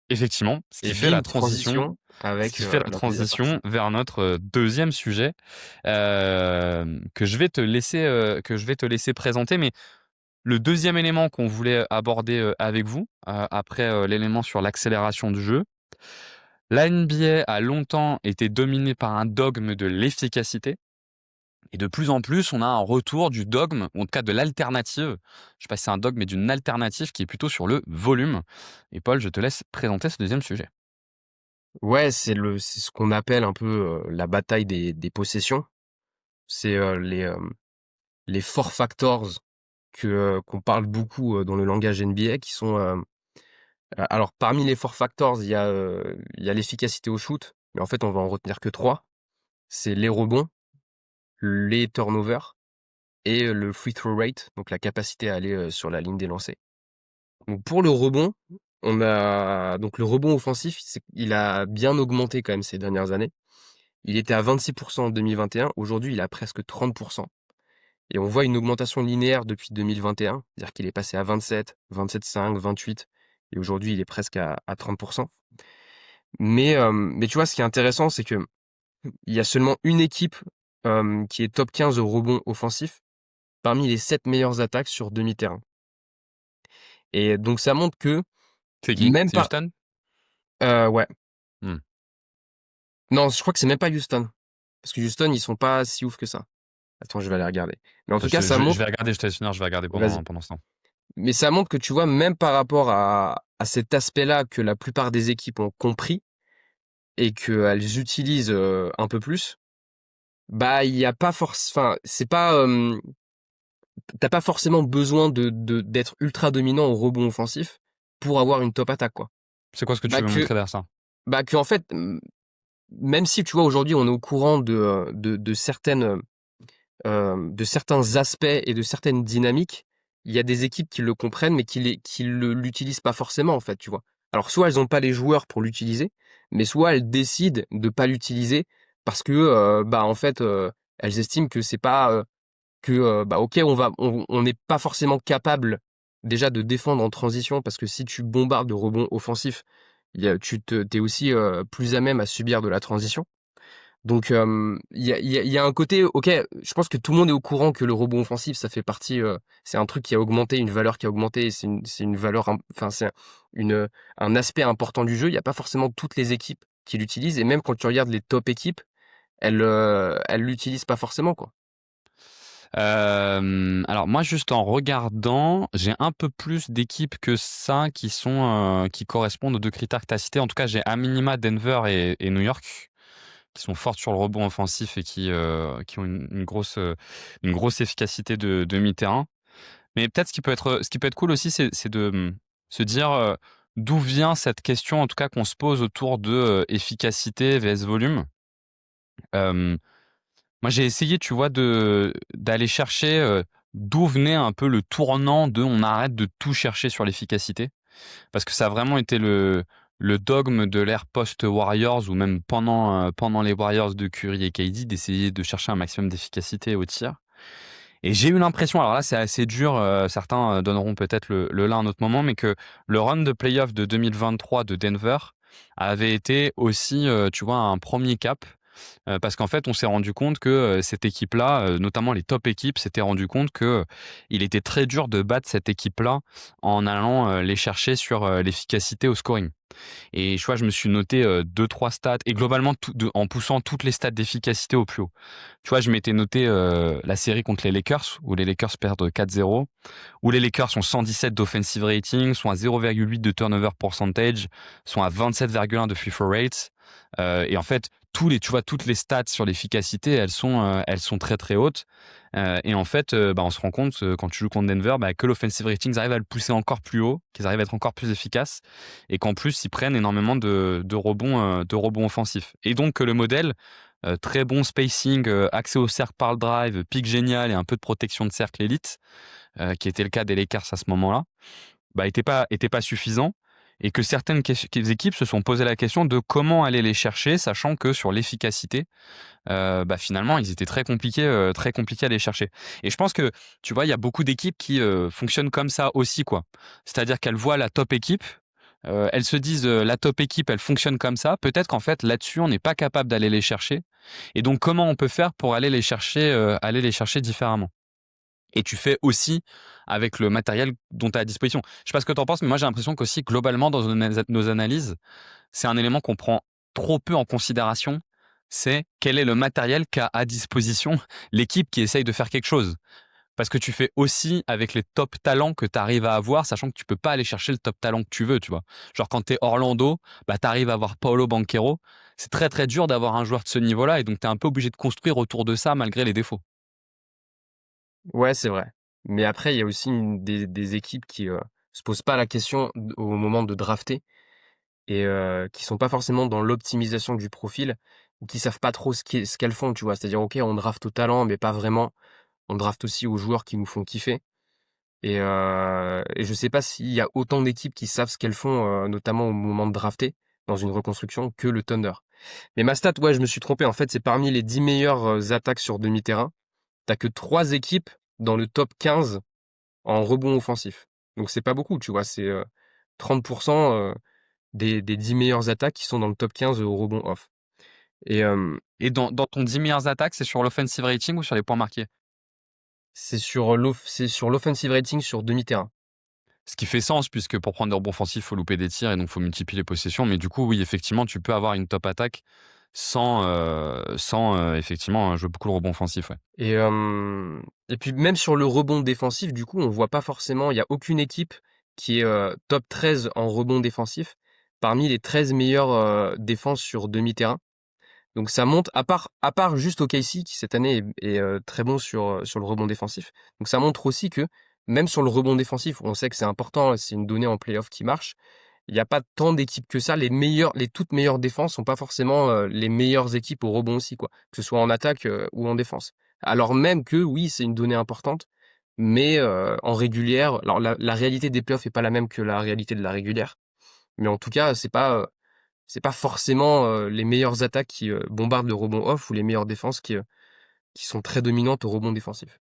effectivement, ce et qui fait la bim, transition, transition avec, l'organisation. vers notre deuxième sujet que je vais te laisser présenter. Mais le deuxième élément qu'on voulait aborder avec vous, après l'élément sur l'accélération du jeu, la NBA a longtemps été dominée par un dogme de l'efficacité. Et de plus en plus, on a un retour du dogme, ou en tout cas de l'alternative. Je sais pas si c'est un dogme, mais d'une alternative qui est plutôt sur le volume. Et Paul, je te laisse présenter ce deuxième sujet. Ouais, c'est ce qu'on appelle un peu, la bataille des possessions. C'est, les four factors qu'on parle beaucoup, dans le langage NBA qui sont, alors parmi les four factors, il y a l'efficacité au shoot, mais en fait, on va en retenir que 3. C'est les rebonds, les turnovers et le free throw rate, donc la capacité à aller, sur la ligne des lancers. Donc pour le rebond, on a donc le rebond offensif, il a bien augmenté quand même ces dernières années. Il était à 26 en 2021, aujourd'hui il est à presque 30 et on voit une augmentation linéaire depuis 2021, c'est-à-dire qu'il est passé à 27, 27,5, 28 et aujourd'hui il est presque à 30. Mais tu vois, ce qui est intéressant, c'est que il y a seulement une équipe, qui est top 15 au rebond offensif parmi les 7 meilleures attaques sur demi-terrain. Et donc ça montre que C'est qui? même C'est pas Houston? ouais. Hmm. Non, je crois que c'est même pas Houston. Parce que Houston, ils sont pas si ouf que ça. Attends, je vais aller regarder. Mais en tout cas, ça Je vais montre regarder, je te laisse finir, je vais regarder vas-y. pendant ce temps. Mais ça montre que tu vois, même par rapport à cet aspect-là que la plupart des équipes ont compris et qu'elles utilisent, un peu plus, bah, il y a pas enfin, c'est pas, tu pas forcément besoin d'être ultra dominant au rebond offensif pour avoir une top attaque, quoi. C'est quoi ce que tu Bah veux que montrer derrière ça? en fait, même si tu vois aujourd'hui on est au courant de certains aspects et de certaines dynamiques, il y a des équipes qui le comprennent, mais qui l'utilisent pas forcément, en fait, tu vois. Alors, soit elles ont pas les joueurs pour l'utiliser, mais soit elles décident de pas l'utiliser parce que, bah, en fait, elles estiment que c'est pas, bah, OK, on n'est pas forcément capable déjà de défendre en transition parce que si tu bombardes de rebonds offensifs, t'es aussi, plus à même à subir de la transition. Donc, il y a un côté, OK, je pense que tout le monde est au courant que le rebond offensif, ça fait partie, c'est un truc qui a augmenté, une valeur qui a augmenté, c'est une valeur, enfin, c'est un aspect important du jeu. Il y a pas forcément toutes les équipes qui l'utilisent et même quand tu regardes les top équipes, elles l'utilisent pas forcément, quoi. Alors moi, juste en regardant, j'ai un peu plus d'équipes que ça qui correspondent aux 2 critères que tu as cités. En tout cas, j'ai à minima Denver et New York qui sont fortes sur le rebond offensif et qui ont une grosse efficacité de mi-terrain. Mais peut-être ce qui peut être cool aussi, c'est de se dire d'où vient cette question, en tout cas qu'on se pose autour de efficacité vs volume. Euh, Moi, j'ai essayé, tu vois, d'aller chercher d'où venait un peu le tournant de on arrête de tout chercher sur l'efficacité. Parce que ça a vraiment été le dogme de l'ère post-Warriors ou même pendant les Warriors de Curry et KD d'essayer de chercher un maximum d'efficacité au tir. Et j'ai eu l'impression, alors là c'est assez dur, certains donneront peut-être le là à un autre moment, mais que le run de playoff de 2023 de Denver avait été aussi, tu vois, un premier cap. Parce qu'en fait, on s'est rendu compte que cette équipe-là, notamment les top équipes, s'étaient rendu compte que il était très dur de battre cette équipe-là en allant les chercher sur l'efficacité au scoring. Et je me suis noté 2-3 stats et globalement en poussant toutes les stats d'efficacité au plus haut. Tu vois, je m'étais noté la série contre les Lakers où les Lakers perdent 4-0, où les Lakers sont 117 d'offensive rating, sont à 0,8 de turnover percentage, sont à 27,1 de free throw rate. Et en fait, toutes les stats sur l'efficacité, elles sont très très hautes. Et en fait, on se rend compte quand tu joues contre Denver que l'offensive ratings arrivent à le pousser encore plus haut, qu'ils arrivent à être encore plus efficaces, et qu'en plus ils prennent énormément de rebonds offensifs. Et donc que le modèle, très bon spacing, accès au cercle par le drive, pick génial et un peu de protection de cercle élite, qui était le cas des Lakers à ce moment-là, était pas suffisant, et que certaines équipes se sont posé la question de comment aller les chercher, sachant que sur l'efficacité, finalement, ils étaient très compliqués à les chercher. Et je pense que, tu vois, il y a beaucoup d'équipes qui fonctionnent comme ça aussi, quoi. C'est-à-dire qu'elles voient la top équipe, elles se disent la top équipe, elle fonctionne comme ça. Peut-être qu'en fait, là-dessus, on n'est pas capable d'aller les chercher. Et donc, comment on peut faire pour aller les chercher différemment? Et tu fais aussi avec le matériel dont tu as à disposition. Je sais pas ce que tu en penses, mais moi j'ai l'impression qu'aussi globalement dans nos analyses, c'est un élément qu'on prend trop peu en considération. C'est quel est le matériel qu'a à disposition l'équipe qui essaye de faire quelque chose. Parce que tu fais aussi avec les top talents que tu arrives à avoir, sachant que tu peux pas aller chercher le top talent que tu veux, tu vois. Genre quand tu es Orlando, tu arrives à avoir Paolo Banchero. C'est très très dur d'avoir un joueur de ce niveau-là, et donc tu es un peu obligé de construire autour de ça malgré les défauts. Ouais, c'est vrai. Mais après, il y a aussi des équipes qui se posent pas la question au moment de drafter et qui sont pas forcément dans l'optimisation du profil, ou qui savent pas trop ce qu'elles font, tu vois. C'est-à-dire, ok, on draft au talent, mais pas vraiment. On draft aussi aux joueurs qui nous font kiffer. Et je sais pas s'il y a autant d'équipes qui savent ce qu'elles font, notamment au moment de drafter, dans une reconstruction, que le Thunder. Mais ma stat, ouais, je me suis trompé. En fait, c'est parmi les 10 meilleures attaques sur demi-terrain. T'as que 3 équipes dans le top 15 en rebond offensif. Donc c'est pas beaucoup, tu vois. C'est 30% des 10 meilleures attaques qui sont dans le top 15 au rebond off. Et Et dans ton 10 meilleures attaques, c'est sur l'offensive rating ou sur les points marqués? c'est sur l'offensive rating sur demi-terrain. Ce qui fait sens, puisque pour prendre des rebonds offensifs, il faut louper des tirs et donc il faut multiplier les possessions. Mais du coup, oui, effectivement, tu peux avoir une top attaque sans effectivement jouer beaucoup le rebond offensif. Ouais. Et puis même sur le rebond défensif, du coup, on voit pas forcément, il y a aucune équipe qui est top 13 en rebond défensif parmi les 13 meilleures défenses sur demi-terrain. Donc ça monte, à part juste OKC qui cette année est très bon sur le rebond défensif. Donc ça montre aussi que même sur le rebond défensif, on sait que c'est important, c'est une donnée en playoff qui marche. Il n'y a pas tant d'équipes que ça. Les toutes meilleures défenses sont pas forcément les meilleures équipes au rebond aussi, quoi. Que ce soit en attaque ou en défense. Alors même que oui, c'est une donnée importante, mais en régulière, alors la réalité des playoffs est pas la même que la réalité de la régulière. Mais en tout cas, c'est pas forcément les meilleures attaques qui bombardent le rebond off ou les meilleures défenses qui sont très dominantes au rebond défensif.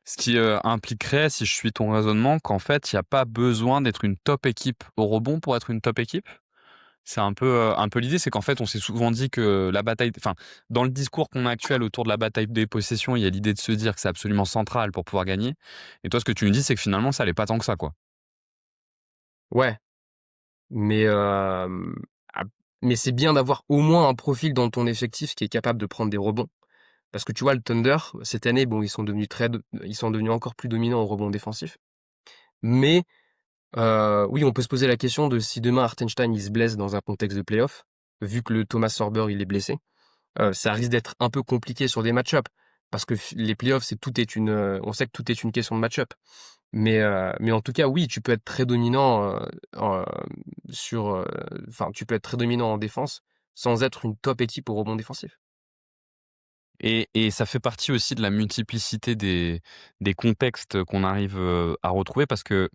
Ce qui impliquerait, si je suis ton raisonnement, qu'en fait, il n'y a pas besoin d'être une top équipe au rebond pour être une top équipe. C'est un peu l'idée, c'est qu'en fait, on s'est souvent dit que la bataille, enfin, dans le discours qu'on a actuel autour de la bataille des possessions, il y a l'idée de se dire que c'est absolument central pour pouvoir gagner. Et toi, ce que tu nous dis, c'est que finalement, ça n'est pas tant que ça, quoi. Ouais, mais ap mais c'est bien d'avoir au moins un profil dans ton effectif qui est capable de prendre des rebonds. Parce que tu vois, le Thunder, cette année, bon, ils sont devenus encore plus dominants au rebond défensif. Mais oui, on peut se poser la question de si demain Hartenstein il se blesse dans un contexte de playoff, vu que le Thomas Sorber il est blessé, ça risque d'être un peu compliqué sur des match-up. Parce que les playoffs, on sait que tout est une question de match-up. Mais en tout cas, oui, tu peux être très dominant tu peux être très dominant en défense sans être une top équipe au rebond défensif. Et ça fait partie aussi de la multiplicité des contextes qu'on arrive à retrouver parce que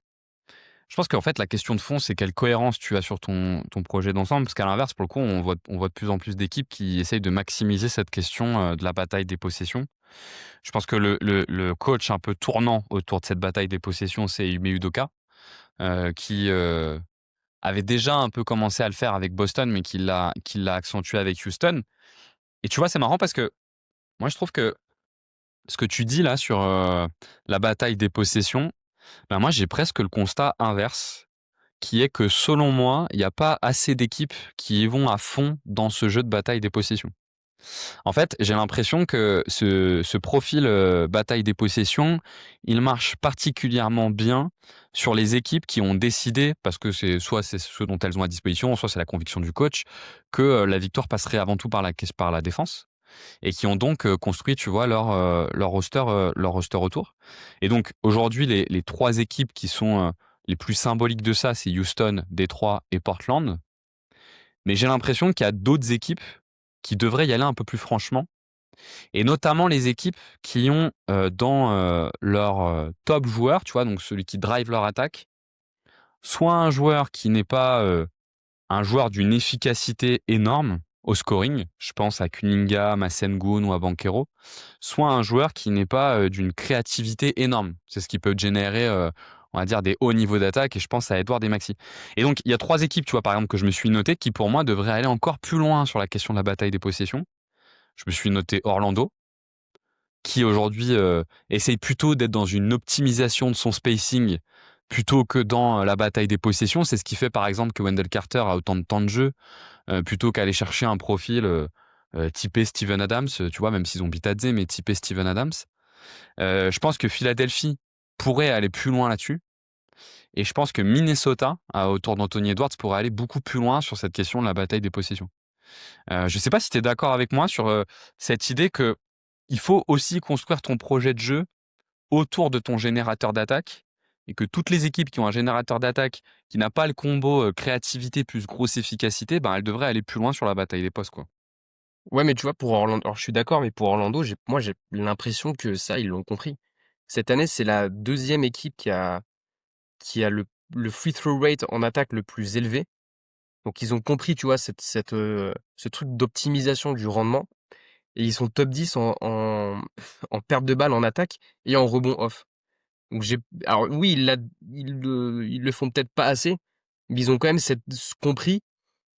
je pense qu'en fait, la question de fond, c'est quelle cohérence tu as sur ton projet d'ensemble. Parce qu'à l'inverse, pour le coup, on voit de plus en plus d'équipes qui essayent de maximiser cette question de la bataille des possessions. Je pense que le coach un peu tournant autour de cette bataille des possessions, c'est Ime Udoka, qui avait déjà un peu commencé à le faire avec Boston, mais qui l'a accentué avec Houston. Et tu vois, c'est marrant parce que moi, je trouve que ce que tu dis là sur la bataille des possessions, ben moi, j'ai presque le constat inverse, qui est que selon moi, il n'y a pas assez d'équipes qui y vont à fond dans ce jeu de bataille des possessions. En fait, j'ai l'impression que ce profil bataille des possessions, il marche particulièrement bien sur les équipes qui ont décidé, parce que c'est ce dont elles ont à disposition, soit c'est la conviction du coach, que la victoire passerait avant tout par la défense et qui ont donc construit, tu vois, leur roster autour. Et donc aujourd'hui, les trois équipes qui sont les plus symboliques de ça, c'est Houston, Détroit et Portland. Mais j'ai l'impression qu'il y a d'autres équipes qui devraient y aller un peu plus franchement, et notamment les équipes qui ont dans leur top joueur, tu vois, donc celui qui drive leur attaque, soit un joueur qui n'est pas un joueur d'une efficacité énorme au scoring, je pense à Cunningham, à Sengun ou à Banchero, soit un joueur qui n'est pas d'une créativité énorme. C'est ce qui peut générer, on va dire, des hauts niveaux d'attaque, et je pense à Edward et Maxi. Et donc, il y a trois équipes, tu vois, par exemple, que je me suis noté, qui pour moi devraient aller encore plus loin sur la question de la bataille des possessions. Je me suis noté Orlando, qui aujourd'hui essaye plutôt d'être dans une optimisation de son spacing plutôt que dans la bataille des possessions. C'est ce qui fait par exemple que Wendell Carter a autant de temps de jeu, plutôt qu'aller chercher un profil typé Steven Adams, tu vois, même s'ils ont Bitadze, mais typé Steven Adams. Je pense que Philadelphie pourrait aller plus loin là-dessus. Et je pense que Minnesota, autour d'Anthony Edwards, pourrait aller beaucoup plus loin sur cette question de la bataille des possessions. Je ne sais pas si tu es d'accord avec moi sur cette idée que il faut aussi construire ton projet de jeu autour de ton générateur d'attaque, et que toutes les équipes qui ont un générateur d'attaque qui n'a pas le combo créativité plus grosse efficacité, ben, elles devraient aller plus loin sur la bataille des postes, quoi. Ouais, mais tu vois, pour Orlando, alors je suis d'accord, mais pour Orlando, j'ai l'impression que ça, ils l'ont compris. Cette année, c'est la deuxième équipe qui a le free throw rate en attaque le plus élevé. Donc ils ont compris, tu vois, ce truc d'optimisation du rendement, et ils sont top 10 en perte de balle en attaque et en rebond off. Donc alors oui, ils le font peut-être pas assez, mais ils ont quand même compris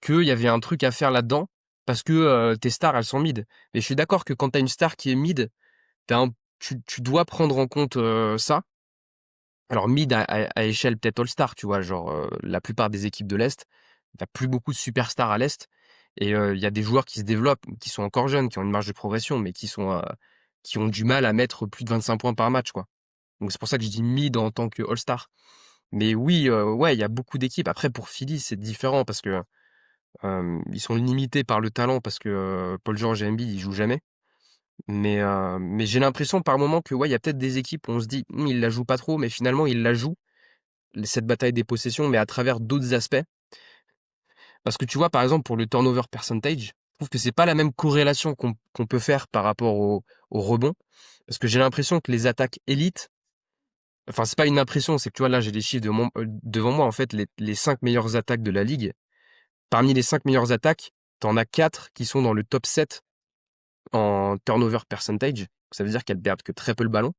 qu'il y avait un truc à faire là-dedans, parce que tes stars, elles sont mid. Mais je suis d'accord que quand tu as une star qui est mid, tu dois prendre en compte ça. Alors mid à échelle peut-être All-Star, tu vois, genre la plupart des équipes de l'Est, t'as plus beaucoup de superstars à l'Est, et il y a des joueurs qui se développent, qui sont encore jeunes, qui ont une marge de progression, mais qui ont du mal à mettre plus de 25 points par match, quoi. Donc c'est pour ça que je dis mid en tant que All-Star. Mais oui, ouais, il y a beaucoup d'équipes. Après pour Philly, c'est différent parce que ils sont limités par le talent, parce que Paul George et Embiid, ils jouent jamais. Mais j'ai l'impression par moment que ouais, il y a peut-être des équipes où on se dit: Ils la jouent pas trop», mais finalement ils la jouent, cette bataille des possessions, mais à travers d'autres aspects. Parce que tu vois, par exemple, pour le turnover percentage, je trouve que c'est pas la même corrélation qu'on peut faire par rapport au rebond. Parce que j'ai l'impression que les attaques élites, enfin, c'est pas une impression, c'est que tu vois, là, j'ai les chiffres devant moi, en fait, les 5 meilleures attaques de la ligue. Parmi les 5 meilleures attaques, t'en as 4 qui sont dans le top 7 en turnover percentage. Ça veut dire qu'elles perdent que très peu le ballon.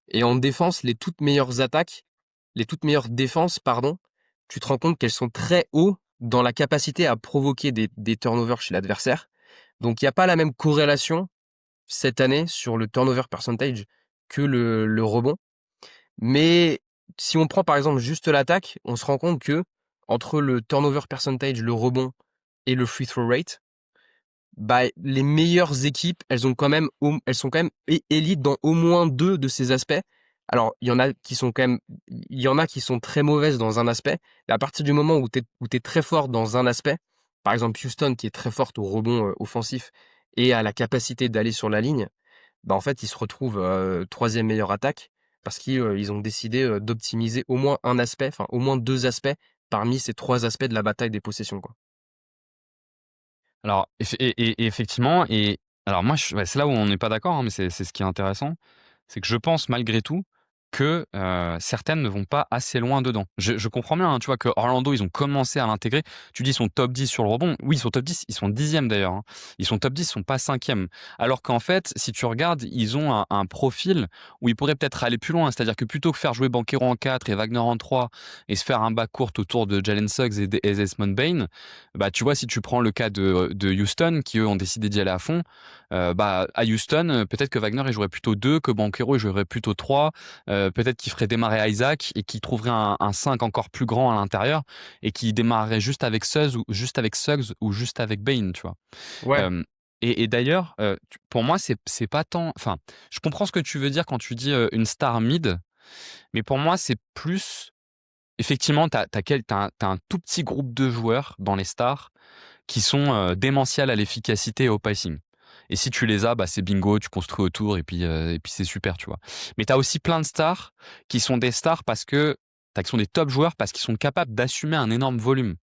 Et en défense, les toutes meilleures défenses, pardon, tu te rends compte qu'elles sont très hauts dans la capacité à provoquer des turnovers chez l'adversaire. Donc il n'y a pas la même corrélation cette année sur le turnover percentage que le rebond. Mais si on prend par exemple juste l'attaque, on se rend compte que entre le turnover percentage, le rebond et le free throw rate, Bah, les meilleures équipes, elles sont quand même élites dans au moins 2 de ces aspects. Alors, il y en a qui sont très mauvaises dans un aspect. Et à partir du moment où t'es très fort dans un aspect, par exemple Houston qui est très forte au rebond offensif et à la capacité d'aller sur la ligne, bah en fait ils se retrouvent troisième meilleure attaque parce qu'ils ont décidé d'optimiser au moins un aspect, enfin au moins 2 aspects parmi ces 3 aspects de la bataille des possessions, quoi. Alors, et effectivement, et alors moi, ouais, c'est là où on n'est pas d'accord, hein, mais c'est ce qui est intéressant, c'est que je pense malgré tout que certaines ne vont pas assez loin dedans. Je comprends bien, hein, tu vois, que Orlando, ils ont commencé à l'intégrer. Tu dis, ils sont top 10 sur le rebond. Oui, ils sont top 10, ils sont 10e d'ailleurs, hein. Ils sont top 10, ils sont pas 5e. Alors qu'en fait, si tu regardes, ils ont un profil où ils pourraient peut-être aller plus loin. C'est-à-dire que plutôt que faire jouer Banchero en 4 et Wagner en 3 et se faire un back court autour de Jalen Suggs et Desmond Bane, bah, tu vois, si tu prends le cas de Houston, qui eux ont décidé d'y aller à fond, bah, à Houston, peut-être que Wagner il jouerait plutôt 2, que Banchero il jouerait plutôt 3, peut-être qu'il ferait démarrer Isaac et qu'il trouverait un 5 encore plus grand à l'intérieur et qui démarrerait juste avec Suggs ou juste avec Bane, tu vois. Ouais. Euh, et d'ailleurs, pour moi, c'est pas tant. Enfin, je comprends ce que tu veux dire quand tu dis une star mid, mais pour moi, c'est plus. Effectivement, t'as un tout petit groupe de joueurs dans les stars qui sont démentiels à l'efficacité et au passing. Et si tu les as, bah c'est bingo, tu construis autour et puis c'est super, tu vois. Mais tu as aussi plein de stars qui sont des stars parce que qui sont des top joueurs parce qu'ils sont capables d'assumer un énorme volume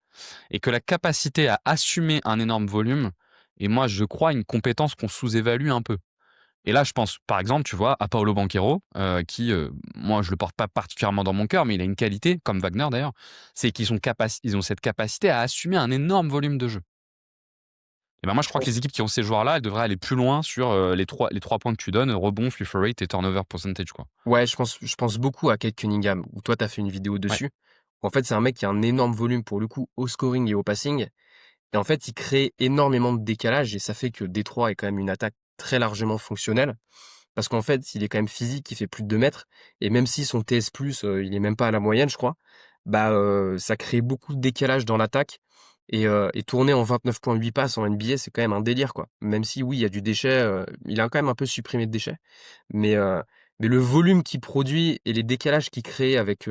et que la capacité à assumer un énorme volume est, moi je crois, une compétence qu'on sous-évalue un peu. Et là, je pense, par exemple, tu vois, à Paolo Banchero, qui, moi, je le porte pas particulièrement dans mon cœur, mais il a une qualité, comme Wagner d'ailleurs, c'est ils ont cette capacité à assumer un énorme volume de jeu. Et ben moi, je Je crois que les pense équipes qui ont ces joueurs-là, elles devraient aller plus loin sur les trois points que tu donnes, rebond, free throw rate et turnover percentage, quoi. Ouais, je pense beaucoup à Kate Cunningham, où toi, tu as fait une vidéo Ouais. dessus. En fait, c'est un mec qui a un énorme volume pour le coup au scoring et au passing. Et en fait, il crée énormément de décalage et ça fait que Détroit est quand même une attaque très largement fonctionnelle. Parce qu'en fait, il est quand même physique, il fait plus de 2 mètres. Et même si son TS+, il est même pas à la moyenne, je crois, bah, ça crée beaucoup de décalage dans l'attaque. Et tourner en 29,8 passes en NBA, c'est quand même un délire, quoi. Même si, oui, il y a du déchet, il a quand même un peu supprimé de déchets. Mais, heu, mais le volume qu'il produit et les décalages qu'il crée avec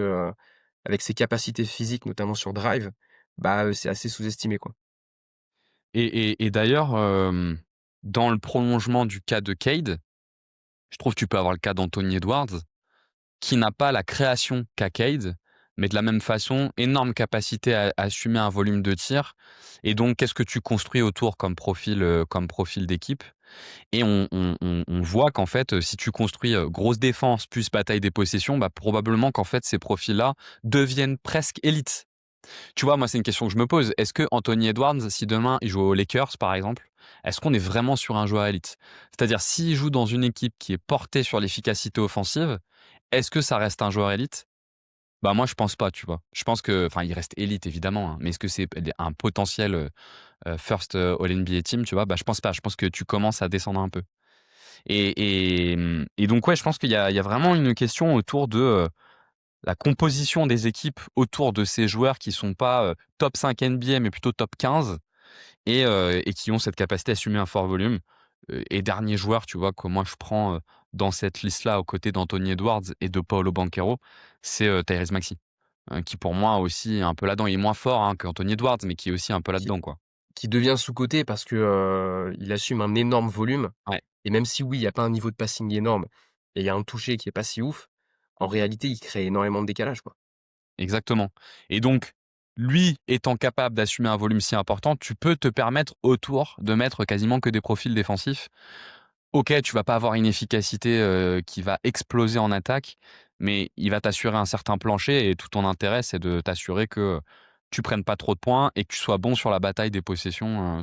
ses capacités physiques, notamment sur drive, bah, c'est assez sous-estimé, quoi. Et d'ailleurs, dans le prolongement du cas de Cade, je trouve que tu peux avoir le cas d'Anthony Edwards, qui n'a pas la création qu'a Cade, mais de la même façon, énorme capacité à assumer un volume de tir. Et donc, qu'est-ce que tu construis autour comme profil d'équipe? Et on voit qu'en fait, si tu construis grosse défense plus bataille des possessions, bah, probablement qu'en fait, ces profils-là deviennent presque élites. Tu vois, moi, c'est une question que je me pose. Est-ce que Anthony Edwards, si demain il joue aux Lakers, par exemple, est-ce qu'on est vraiment sur un joueur élite? C'est-à-dire, s'il joue dans une équipe qui est portée sur l'efficacité offensive, est-ce que ça reste un joueur élite? Bah moi, je pense pas, tu vois. Je pense que, enfin, il reste élite évidemment, hein, mais est-ce que c'est un potentiel first All NBA team, tu vois? Bah je pense pas. Je pense que tu commences à descendre un peu. Et donc ouais, je pense qu'il y a vraiment une question autour de la composition des équipes autour de ces joueurs qui sont pas top 5 NBA, mais plutôt top 15 et qui ont cette capacité à assumer un fort volume. Et dernier joueur, tu vois, que moi je prends dans cette liste-là aux côtés d'Anthony Edwards et de Paolo Banchero, c'est Tyrese Maxey, qui pour moi aussi est un peu là-dedans. Il est moins fort qu'Anthony Edwards, mais qui est aussi un peu Qui là-dedans, quoi. qui devient sous-coté parce que, il assume un énorme volume Ouais, et même si oui, il y a pas un niveau de passing énorme et il y a un toucher qui est pas si ouf, en réalité, il crée énormément de décalage, quoi. exactement. Et donc, lui étant capable d'assumer un volume si important, tu peux te permettre autour de mettre quasiment que des profils défensifs. OK, tu vas pas avoir une efficacité, qui va exploser en attaque, mais il va t'assurer un certain plancher et tout ton intérêt, c'est de t'assurer que tu prennes pas trop de points et que tu sois bon sur la bataille des possessions,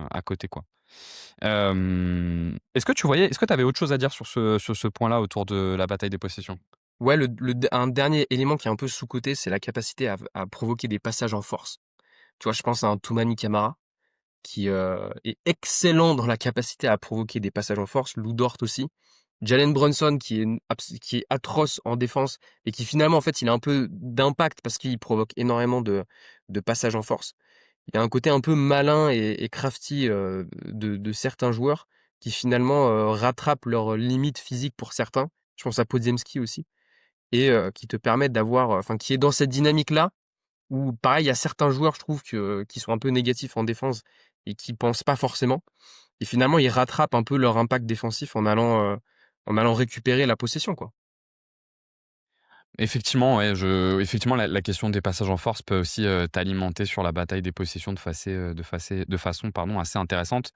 à côté, quoi. Est-ce que tu avais autre chose à dire sur ce point-là autour de la bataille des possessions? Ouais, un dernier élément qui est un peu sous-coté, c'est la capacité à provoquer des passages en force. Tu vois, je pense à un Toumani Camara qui, est excellent dans la capacité à provoquer des passages en force, Lou Dort aussi. Jalen Brunson qui est atroce en défense et qui finalement, en fait, il a un peu d'impact parce qu'il provoque énormément de passages en force. Il y a un côté un peu malin et crafty, de certains joueurs qui finalement, rattrapent leurs limites physiques pour certains. Je pense à Podziemski aussi et qui te permettent d'avoir, enfin qui est dans cette dynamique-là où pareil, il y a certains joueurs, je trouve qui sont un peu négatifs en défense et qui pensent pas forcément et finalement ils rattrapent un peu leur impact défensif en allant récupérer la possession, quoi. Effectivement, ouais, effectivement, la question des passages en force peut aussi t'alimenter sur la bataille des possessions de façon pardon, assez intéressante.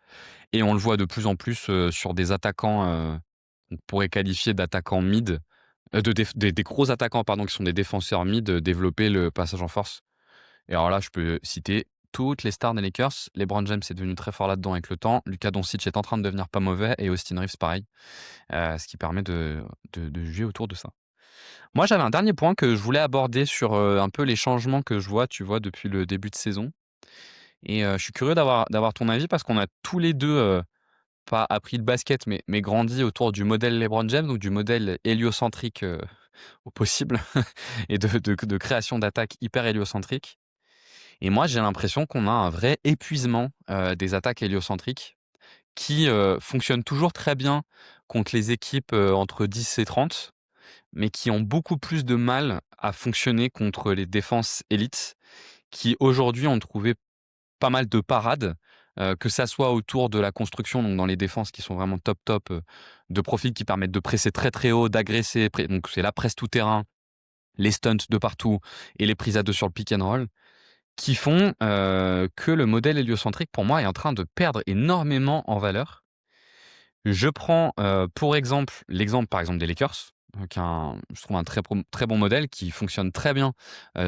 Et on le voit de plus en plus sur des attaquants qu'on pourrait qualifier d'attaquants mid, des gros attaquants pardon, qui sont des défenseurs mid, développer le passage en force. Et alors là, je peux citer toutes les stars des Lakers. LeBron James est devenu très fort là-dedans avec le temps. Luka Doncic est en train de devenir pas mauvais et Austin Reeves pareil, ce qui permet de jouer autour de ça. Moi, j'avais un dernier point que je voulais aborder sur un peu les changements que je vois, tu vois, depuis le début de saison. Et je suis curieux d'avoir ton avis parce qu'on a tous les deux pas appris le basket, mais grandi autour du modèle LeBron James, donc du modèle héliocentrique au possible, et de création d'attaques hyper héliocentriques. Et moi, j'ai l'impression qu'on a un vrai épuisement des attaques héliocentriques qui fonctionnent toujours très bien contre les équipes entre 10 et 30, mais qui ont beaucoup plus de mal à fonctionner contre les défenses élites, qui aujourd'hui ont trouvé pas mal de parades, que ça soit autour de la construction, donc dans les défenses qui sont vraiment top, de profils qui permettent de presser très, très haut, d'agresser, donc c'est la presse tout terrain, les stunts de partout et les prises à 2 sur le pick and roll, qui font, que le modèle héliocentrique, pour moi, est en train de perdre énormément en valeur. Je prends, pour exemple, l'exemple, par exemple, des Lakers, qui est je trouve un très bon modèle qui fonctionne très bien,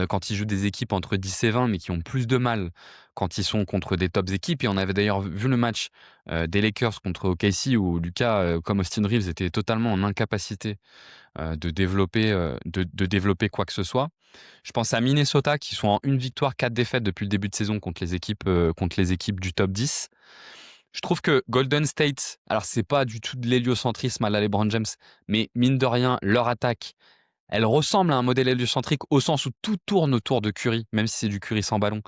quand ils jouent des équipes entre 10 et 20, mais qui ont plus de mal quand ils sont contre des tops équipes et on avait d'ailleurs vu le match, des Lakers contre OKC où Luka, comme Austin Reeves était totalement en incapacité, de développer quoi que ce soit. Je pense à Minnesota qui sont en 1 victoire, 4 défaites depuis le début de saison contre les équipes du top 10. Je trouve que Golden State, alors c'est pas du tout de l'héliocentrisme à la LeBron James, mais mine de rien, leur attaque, elle ressemble à un modèle héliocentrique au sens où tout tourne autour de Curry, même si c'est du Curry sans ballon.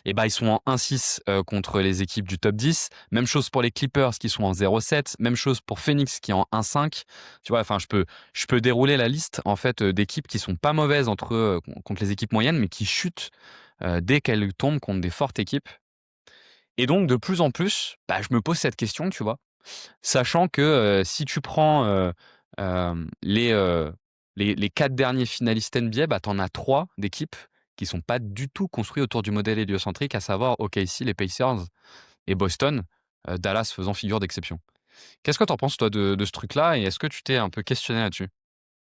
Et bah ils sont en 1-6 contre les équipes du top 10. Même chose pour les Clippers qui sont en 0-7. Même chose pour Phoenix qui est en 1-5. Tu vois, enfin je peux dérouler la liste en fait d'équipes qui sont pas mauvaises contre les équipes moyennes, mais qui chutent dès qu'elles tombent contre des fortes équipes. Et donc, de plus en plus, bah, je me pose cette question, tu vois? Sachant que, si tu prends, les 4 derniers finalistes NBA, bah, tu en as 3 d'équipes qui sont pas du tout construits autour du modèle héliocentrique, à savoir OKC, les Pacers et Boston, Dallas faisant figure d'exception. Qu'est-ce que tu en penses, toi, de ce truc-là et est-ce que tu t'es un peu questionné là-dessus?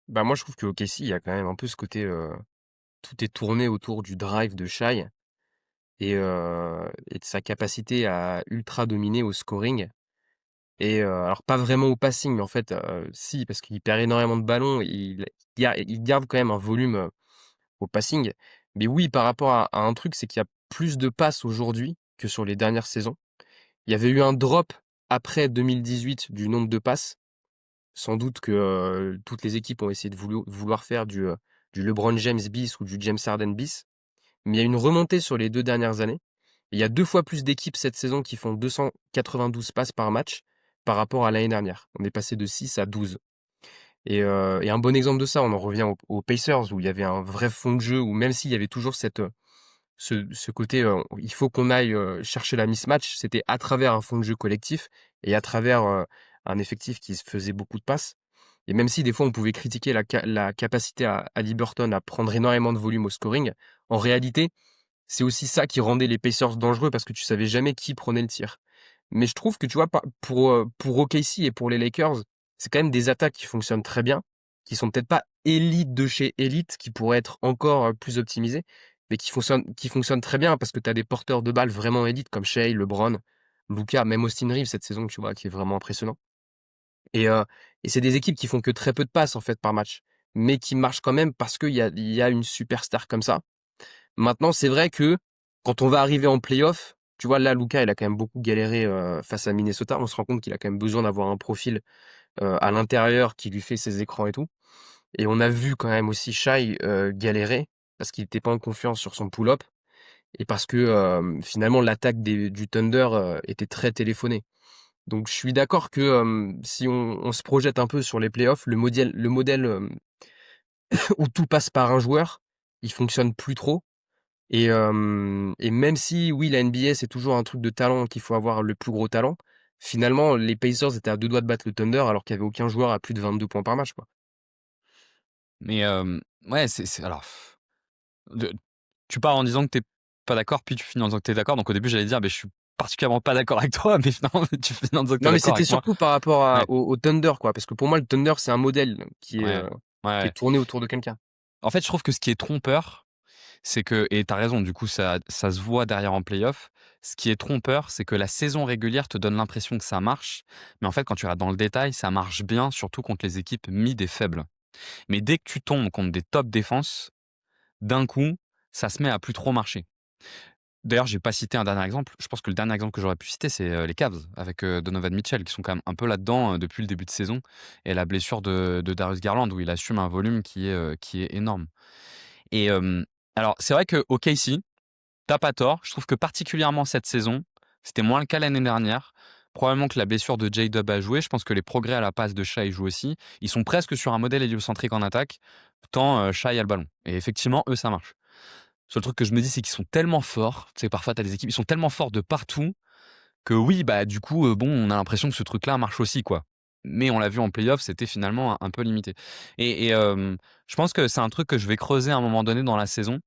Bah, moi je trouve que OKC, il y a quand même un peu ce côté, tout est tourné autour du drive de Shai et de sa capacité à ultra dominer au scoring et alors pas vraiment au passing, mais en fait, si parce qu'il perd énormément de ballons, il garde quand même un volume, au passing. Mais oui, par rapport à un truc, c'est qu'il y a plus de passes aujourd'hui que sur les dernières saisons. Il y avait eu un drop après 2018 du nombre de passes. Sans doute que, toutes les équipes ont essayé de vouloir faire du LeBron James bis ou du James Harden bis. Mais il y a une remontée sur les 2 dernières années. Il y a 2 fois plus d'équipes cette saison qui font 292 passes par match par rapport à l'année dernière. On est passé de 6 à 12 et un bon exemple de ça, on en revient aux Pacers où il y avait un vrai fond de jeu, où même s'il y avait toujours ce côté, il faut qu'on aille, chercher la mismatch, c'était à travers un fond de jeu collectif et à travers, un effectif qui se faisait beaucoup de passes et même si des fois on pouvait critiquer la capacité à Haliburton à prendre énormément de volume au scoring, en réalité, c'est aussi ça qui rendait les Pacers dangereux parce que tu savais jamais qui prenait le tir. Mais je trouve que tu vois, pour OKC et pour les Lakers, c'est quand même des attaques qui fonctionnent très bien, qui sont peut-être pas élite de chez élite, qui pourraient être encore plus optimisées, mais qui fonctionnent très bien parce que tu as des porteurs de balles vraiment élites comme Shai, LeBron, Luka, même Austin Reeves cette saison, tu vois, qui est vraiment impressionnant. Et, euh, et c'est des équipes qui font que très peu de passes en fait par match, mais qui marchent quand même parce qu'il y a une superstar comme ça. Maintenant, c'est vrai que quand on va arriver en playoff, tu vois, là, Luka, il a quand même beaucoup galéré face à Minnesota. On se rend compte qu'il a quand même besoin d'avoir un profil à l'intérieur qui lui fait ses écrans et tout. Et on a vu quand même aussi Shai galérer parce qu'il n'était pas en confiance sur son pull-up. et parce que finalement l'attaque du Thunder était très téléphonée. Donc je suis d'accord que si on se projette un peu sur les playoffs, le modèle où tout passe par un joueur, il fonctionne plus trop. Et même si, oui, la NBA, c'est toujours un truc de talent, qu'il faut avoir le plus gros talent, finalement, les Pacers étaient à 2 doigts de battre le Thunder alors qu'il y avait aucun joueur à plus de 22 points par match, quoi. Mais ouais, alors, de tu pars en disant que t'es pas d'accord, puis tu finis en disant que t'es d'accord. Donc au début, j'allais dire: «Beh, je suis particulièrement pas d'accord avec toi», mais finalement, tu finis en disant que tu Non, mais d'accord c'était avec moi. surtout par rapport Ouais, au Thunder, quoi, parce que pour moi, le Thunder, c'est un modèle ouais, ouais, qui est ouais. tourné autour de quelqu'un. En fait, je trouve que ce qui est trompeur, c'est que et tu raison, du coup, ça se voit derrière en playoff. Ce qui est trompeur, c'est que la saison régulière te donne l'impression que ça marche, mais en fait, quand tu regardes dans le détail, ça marche bien, surtout contre les équipes mid et faibles. Mais dès que tu tombes contre des top défenses, d'un coup, ça se met à plus trop marcher. D'ailleurs, j'ai pas cité un dernier exemple. Je pense que le dernier exemple que j'aurais pu citer, c'est, les Cavs avec, Donovan Mitchell qui sont quand même un peu là-dedans, depuis le début de saison et la blessure de Darius Garland où il assume un volume qui est énorme et alors c'est vrai que OKC, tu pas tort. Je trouve que particulièrement cette saison, c'était moins le cas l'année dernière. Probablement que la blessure de J-Dub a joué. Je pense que les progrès à la passe de Shai jouent aussi. Ils sont presque sur un modèle héliocentrique en attaque, tant, Shai a le ballon et effectivement, eux, ça marche. Seul truc que je me dis, c'est qu'ils sont tellement forts, tu sais, parfois tu as des équipes, ils sont tellement forts de partout que oui, bah, du coup, bon, on a l'impression que ce truc-là marche aussi, quoi. Mais on l'a vu en playoff, c'était finalement un peu limité et je pense que c'est un truc que je vais creuser à un moment donné dans la saison.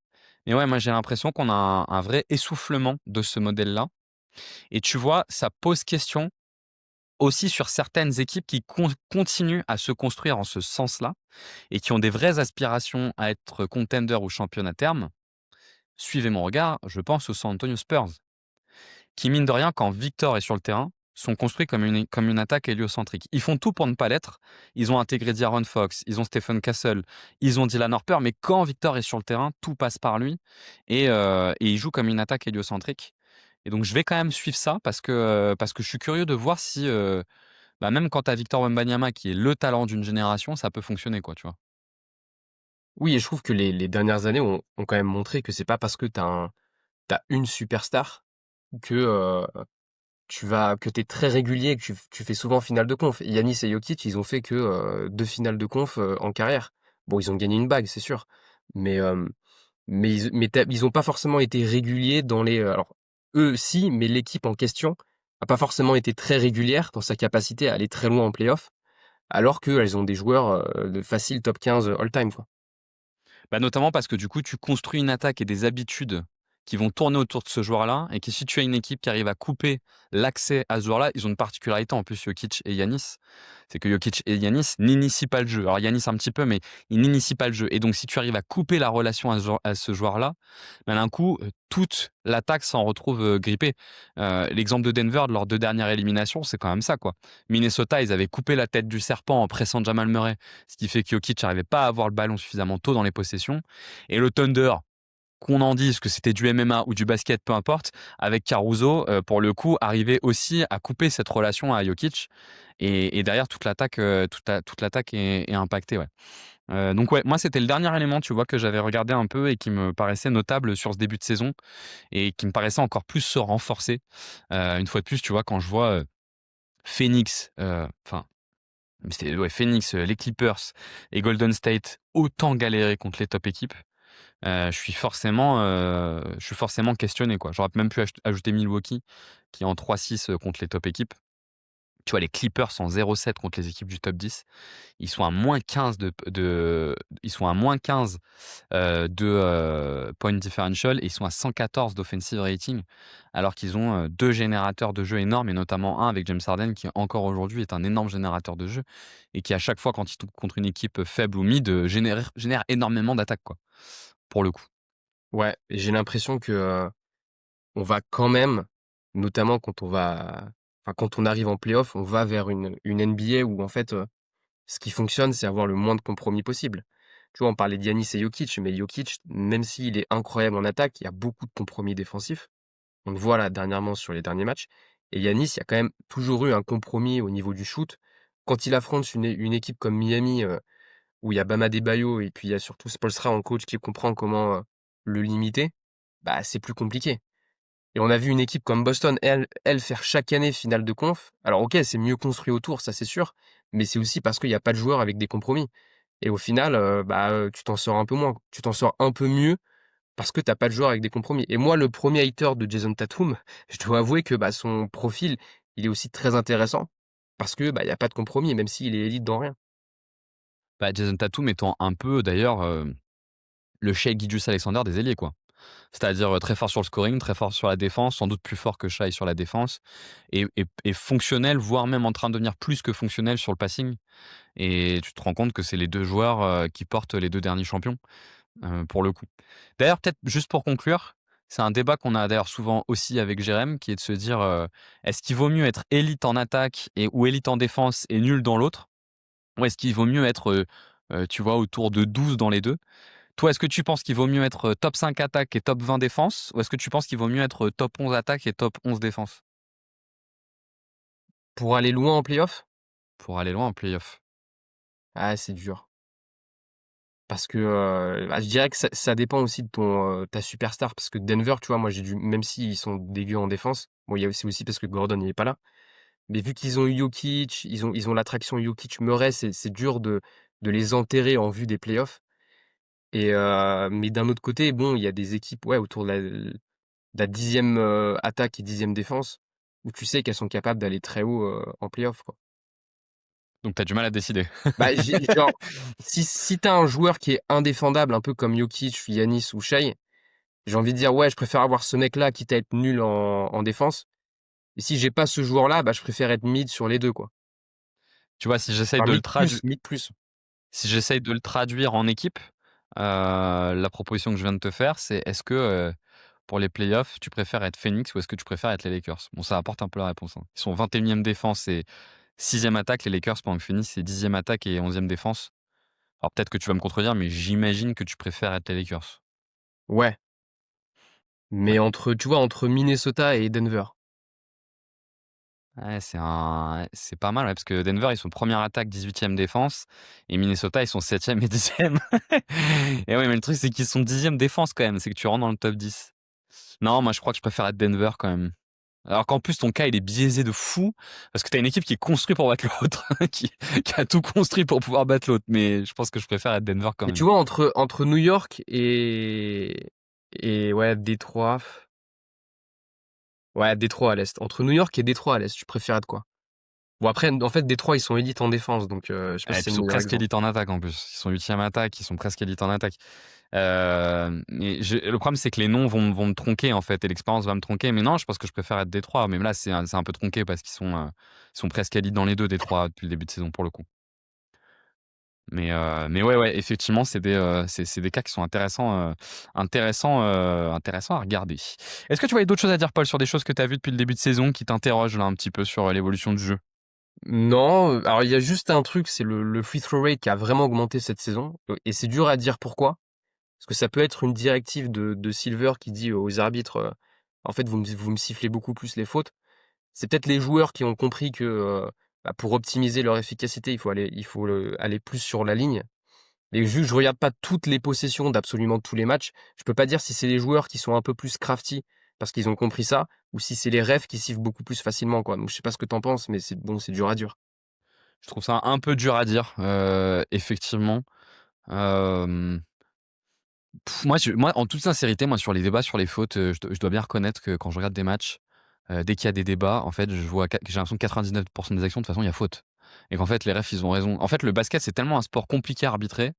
Mais ouais, moi, j'ai l'impression qu'on a un vrai essoufflement de ce modèle-là et tu vois, ça pose question aussi sur certaines équipes qui continuent à se construire en ce sens-là et qui ont des vraies aspirations à être contender ou championne à terme. Suivez mon regard, je pense aux San Antonio Spurs, qui mine de rien, quand Victor est sur le terrain, sont construits comme une attaque héliocentrique. Ils font tout pour ne pas l'être. Ils ont intégré D'Aaron Fox, ils ont Stephen Castle, ils ont Dylan Harper, mais quand Victor est sur le terrain, tout passe par lui et il joue comme une attaque héliocentrique. Et donc je vais quand même suivre ça parce que je suis curieux de voir si, bah, même quand tu as Victor Wembanyama qui est le talent d'une génération, ça peut fonctionner, quoi, tu vois? Oui, et je trouve que les dernières années ont quand même montré que c'est pas parce que t'as une superstar que, tu es très régulier, que tu fais souvent finale de conf. Yanis et Jokic, ils ont fait que, 2 finales de conf, en carrière. Bon, ils ont gagné une bague, c'est sûr, mais ils ont pas forcément été réguliers dans alors eux si, mais l'équipe en question a pas forcément été très régulière dans sa capacité à aller très loin en playoff, alors qu'elles ont des joueurs, de facile top 15 all time, quoi. Bah, notamment parce que du coup, tu construis une attaque et des habitudes qui vont tourner autour de ce joueur-là et que si tu as une équipe qui arrive à couper l'accès à ce joueur-là, ils ont une particularité en plus, Jokic et Yanis, c'est que Jokic et Yanis n'initient pas le jeu. Alors Yanis un petit peu, mais ils n'initient pas le jeu. Et donc si tu arrives à couper la relation à ce joueur-là, ben, d'un coup, toute l'attaque s'en retrouve grippée. L'exemple de Denver de leurs deux dernières éliminations, c'est quand même ça, quoi. Minnesota, ils avaient coupé la tête du serpent en pressant Jamal Murray, ce qui fait que Jokic n'arrivait pas à avoir le ballon suffisamment tôt dans les possessions. Et le Thunder, qu'on en dise que c'était du MMA ou du basket, peu importe, avec Caruso, pour le coup, arrivait aussi à couper cette relation à Jokic. Et derrière, toute l'attaque est impactée, ouais. Donc ouais, moi, c'était le dernier élément, tu vois, que j'avais regardé un peu et qui me paraissait notable sur ce début de saison et qui me paraissait encore plus se renforcer. Une fois de plus, tu vois, quand je vois Phoenix, enfin, c'était ouais, Phoenix, les Clippers et Golden State autant galérer contre les top équipes, je suis forcément questionné, quoi. J'aurais même pu ajouter Milwaukee qui est en 3-6 contre les top équipes. Tu vois, les Clippers sont 0-7 contre les équipes du top 10. Ils sont à -15 ils sont à -15 point differential et ils sont à 114 d'offensive rating alors qu'ils ont 2 générateurs de jeu énormes et notamment un avec James Harden qui encore aujourd'hui est un énorme générateur de jeu et qui à chaque fois quand il tombe contre une équipe faible ou mid, génère énormément d'attaques, quoi, pour le coup. Ouais, et j'ai l'impression que, on va quand même, notamment quand on arrive en playoff, on va vers une NBA où en fait, ce qui fonctionne, c'est avoir le moins de compromis possible. Tu vois, on parlait d'Yanis et Jokic, mais Jokic, même s'il est incroyable en attaque, il y a beaucoup de compromis défensifs. On le voit là dernièrement sur les derniers matchs. Et Yanis, il y a quand même toujours eu un compromis au niveau du shoot. Quand il affronte une équipe comme Miami, où il y a Bam Adebayo et puis il y a surtout Spoelstra en coach qui comprend comment, le limiter. bah, c'est plus compliqué. Et on a vu une équipe comme Boston, elle faire chaque année finale de conf. Alors OK, c'est mieux construit autour, ça c'est sûr, mais c'est aussi parce qu'il y a pas de joueurs avec des compromis. Et au final, bah, tu t'en sors un peu moins. Tu t'en sors un peu mieux parce que tu pas de joueurs avec des compromis. Et moi, le premier hater de Jason Tatum, je dois avouer que, bah, son profil, il est aussi très intéressant parce que, bah, il y a pas de compromis, même s'il est élite dans rien. Bah, Jason Tatum étant un peu d'ailleurs le Shai Gilgeous-Alexander des ailiers, quoi. C'est-à-dire très fort sur le scoring, très fort sur la défense, sans doute plus fort que Shai sur la défense, et fonctionnel, voire même en train de devenir plus que fonctionnel sur le passing. Et tu te rends compte que c'est les deux joueurs qui portent les deux derniers champions, pour le coup. D'ailleurs, peut-être juste pour conclure, c'est un débat qu'on a d'ailleurs souvent aussi avec Jérém, qui est de se dire est-ce qu'il vaut mieux être élite en attaque ou élite en défense et nul dans l'autre, ou est-ce qu'il vaut mieux être, tu vois, autour de 12 dans les deux? Toi, est-ce que tu penses qu'il vaut mieux être top 5 attaque et top 20 défense, ou est-ce que tu penses qu'il vaut mieux être top 11 attaque et top 11 défense Pour aller loin en playoff, pour aller loin en playoff? ah, c'est dur. Parce que, bah, je dirais que ça dépend aussi de ta superstar. Parce que Denver, tu vois, moi, j'ai même s'ils sont dégueux en défense, bon, il y a aussi parce que Gordon, il est pas là. Mais vu qu'ils ont eu Jokic, ils ont l'attraction Jokic-Murray, c'est dur de les enterrer en vue des playoffs. Et mais d'un autre côté, bon, il y a des équipes, ouais, autour de la 10e, attaque et 10e défense, où tu sais qu'elles sont capables d'aller très haut, en playoff, quoi. Donc tu as du mal à décider. Bah, genre, si tu un joueur qui est indéfendable, un peu comme Jokic, Giannis ou Shai, j'ai envie de dire: «Ouais, je préfère avoir ce mec-là, quitte à être nul en défense». Et si j'ai pas ce joueur-là, bah, je préfère être mid sur les 2 quoi. Tu vois, si j'essaye Enfin de le mid traduire plus, mid plus. si j'essaye de le traduire en équipe, la proposition que je viens de te faire, c'est est-ce que, pour les playoffs, tu préfères être Phoenix ou est-ce que tu préfères être les Lakers? Bon, ça apporte un peu la réponse, hein. Ils sont 21e défense et 6e attaque, les Lakers, pendant que Phoenix, c'est 10e attaque et 11e défense. Alors peut-être que tu vas me contredire, mais j'imagine que tu préfères être les Lakers? Ouais, Ouais. mais tu vois, entre Minnesota et Denver. Ouais, c'est pas mal, ouais, parce que Denver, ils sont première attaque, 18e défense, et Minnesota, ils sont 7e et 10e. Et ouais, mais le truc, c'est qu'ils sont 10e défense quand même, c'est que tu rentres dans le top 10. Non, moi, je crois que je préfère être Denver quand même. Alors qu'en plus, ton cas, il est biaisé de fou, parce que t'as une équipe qui est construite pour battre l'autre, qui a tout construit pour pouvoir battre l'autre, mais je pense que je préfère être Denver quand Mais tu même. vois, entre New York et ouais, Détroit. Ouais, Détroit à l'Est. Entre New York et Détroit à l'Est, tu préfères être quoi? Bon après, en fait, Détroit, ils sont élites en défense, donc je sais pas Et si c'est puis ils le sont meilleur presque exemple. élites en attaque en plus. Ils sont 8e attaque, ils sont presque élites en attaque. Mais le problème, c'est que les noms vont me tronquer en fait, et l'expérience va me tronquer. Mais non, je pense que je préfère être Détroit. Mais là, c'est un peu tronqué parce qu'ils sont presque élites dans les deux, Détroit, depuis le début de saison pour le coup. Mais ouais, ouais, effectivement, c'est des cas qui sont intéressants à regarder. Est-ce que tu voyais d'autres choses à dire, Paul, sur des choses que tu as vues depuis le début de saison qui t'interrogent là un petit peu sur l'évolution du jeu? Non, alors il y a juste un truc, c'est le free throw rate qui a vraiment augmenté cette saison, et c'est dur à dire pourquoi. Parce que ça peut être une directive de Silver qui dit aux arbitres, «En fait, vous me sifflez beaucoup plus les fautes». C'est peut-être les joueurs qui ont compris que, bah, pour optimiser leur efficacité, aller plus sur la ligne. Et vu que je regarde pas toutes les possessions d'absolument tous les matchs, je peux pas dire si c'est les joueurs qui sont un peu plus crafty parce qu'ils ont compris ça, ou si c'est les refs qui sifflent beaucoup plus facilement, quoi. Donc je sais pas ce que t'en penses, mais c'est bon, c'est dur à dur. Je trouve ça un peu dur à dire, effectivement. Hem, moi, en toute sincérité, moi, sur les débats sur les fautes, je dois bien reconnaître que quand je regarde des matchs, dès qu'il y a des débats, en fait, je vois j'ai l'impression que 99 des actions, de toute façon, il y a faute, et qu'en fait, les refs, ils ont raison. En fait, le basket, c'est tellement un sport compliqué à arbitrer.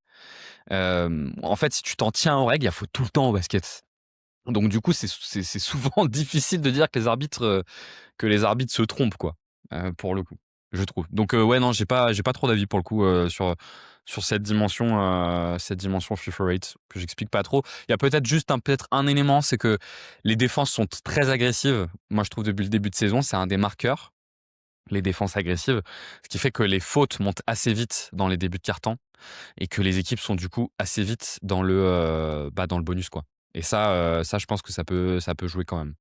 En fait, si tu t'en tiens aux règles, il y a faute tout le temps au basket. Donc du coup, c'est souvent difficile de dire que les arbitres se trompent, quoi, pour le coup, je trouve. Donc ouais, non, j'ai pas trop d'avis pour le coup, sur cette dimension FIFA rate que j'explique pas trop. Il y a peut-être un élément, c'est que les défenses sont très agressives. Moi, je trouve depuis le début de saison, c'est un des marqueurs, les défenses agressives, ce qui fait que les fautes montent assez vite dans les débuts de quart-temps et que les équipes sont du coup assez vite dans le bonus, quoi. Et ça, je pense que ça peut jouer quand même.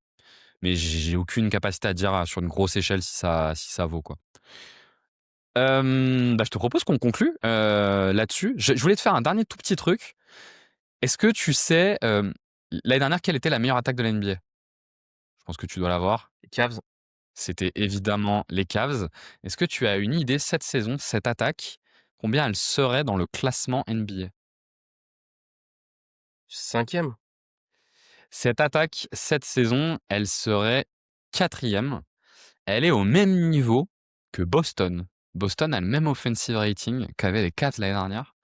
Mais j'ai aucune capacité à dire sur une grosse échelle si ça vaut, quoi. Bah, je te propose qu'on conclue là-dessus. Je voulais te faire un dernier tout petit truc. Est-ce que tu sais L'année dernière, quelle était la meilleure attaque de la NBA? Je pense que tu dois l'avoir. Les Cavs, C'était évidemment les Cavs. Est-ce que tu as une idée cette saison, cette attaque, combien elle serait dans le classement NBA? 5e. Cette attaque, cette saison, elle serait 4e. Elle est au même niveau que Boston. Boston a le même offensive rating qu'avaient les Cavs l'année dernière.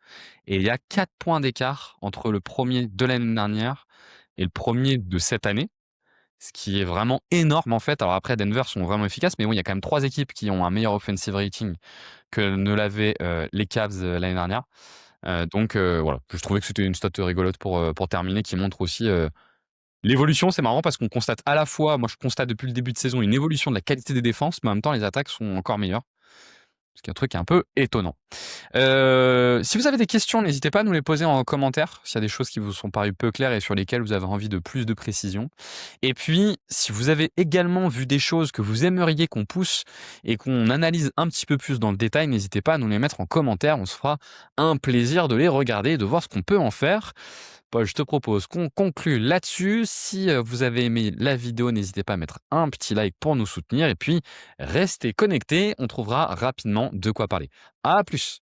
Et il y a 4 points d'écart entre le premier de l'année dernière et le premier de cette année. Ce qui est vraiment énorme en fait. Alors après, Denver sont vraiment efficaces, mais bon, il y a quand même 3 équipes qui ont un meilleur offensive rating que ne l'avaient les Cavs l'année dernière. Donc voilà, je trouvais que c'était une stat rigolote pour terminer qui montre aussi l'évolution. C'est marrant parce qu'on constate à la fois, moi je constate depuis le début de saison une évolution de la qualité des défenses, mais en même temps les attaques sont encore meilleures. Ce qui est un truc un peu étonnant. Si vous avez des questions, n'hésitez pas à nous les poser en commentaire, s'il y a des choses qui vous sont parues peu claires et sur lesquelles vous avez envie de plus de précision. Et puis, si vous avez également vu des choses que vous aimeriez qu'on pousse et qu'on analyse un petit peu plus dans le détail, n'hésitez pas à nous les mettre en commentaire. On se fera un plaisir de les regarder et de voir ce qu'on peut en faire. Paul, je te propose qu'on conclue là-dessus. Si vous avez aimé la vidéo, n'hésitez pas à mettre un petit like pour nous soutenir. Et puis, restez connectés, on trouvera rapidement de quoi parler. À plus!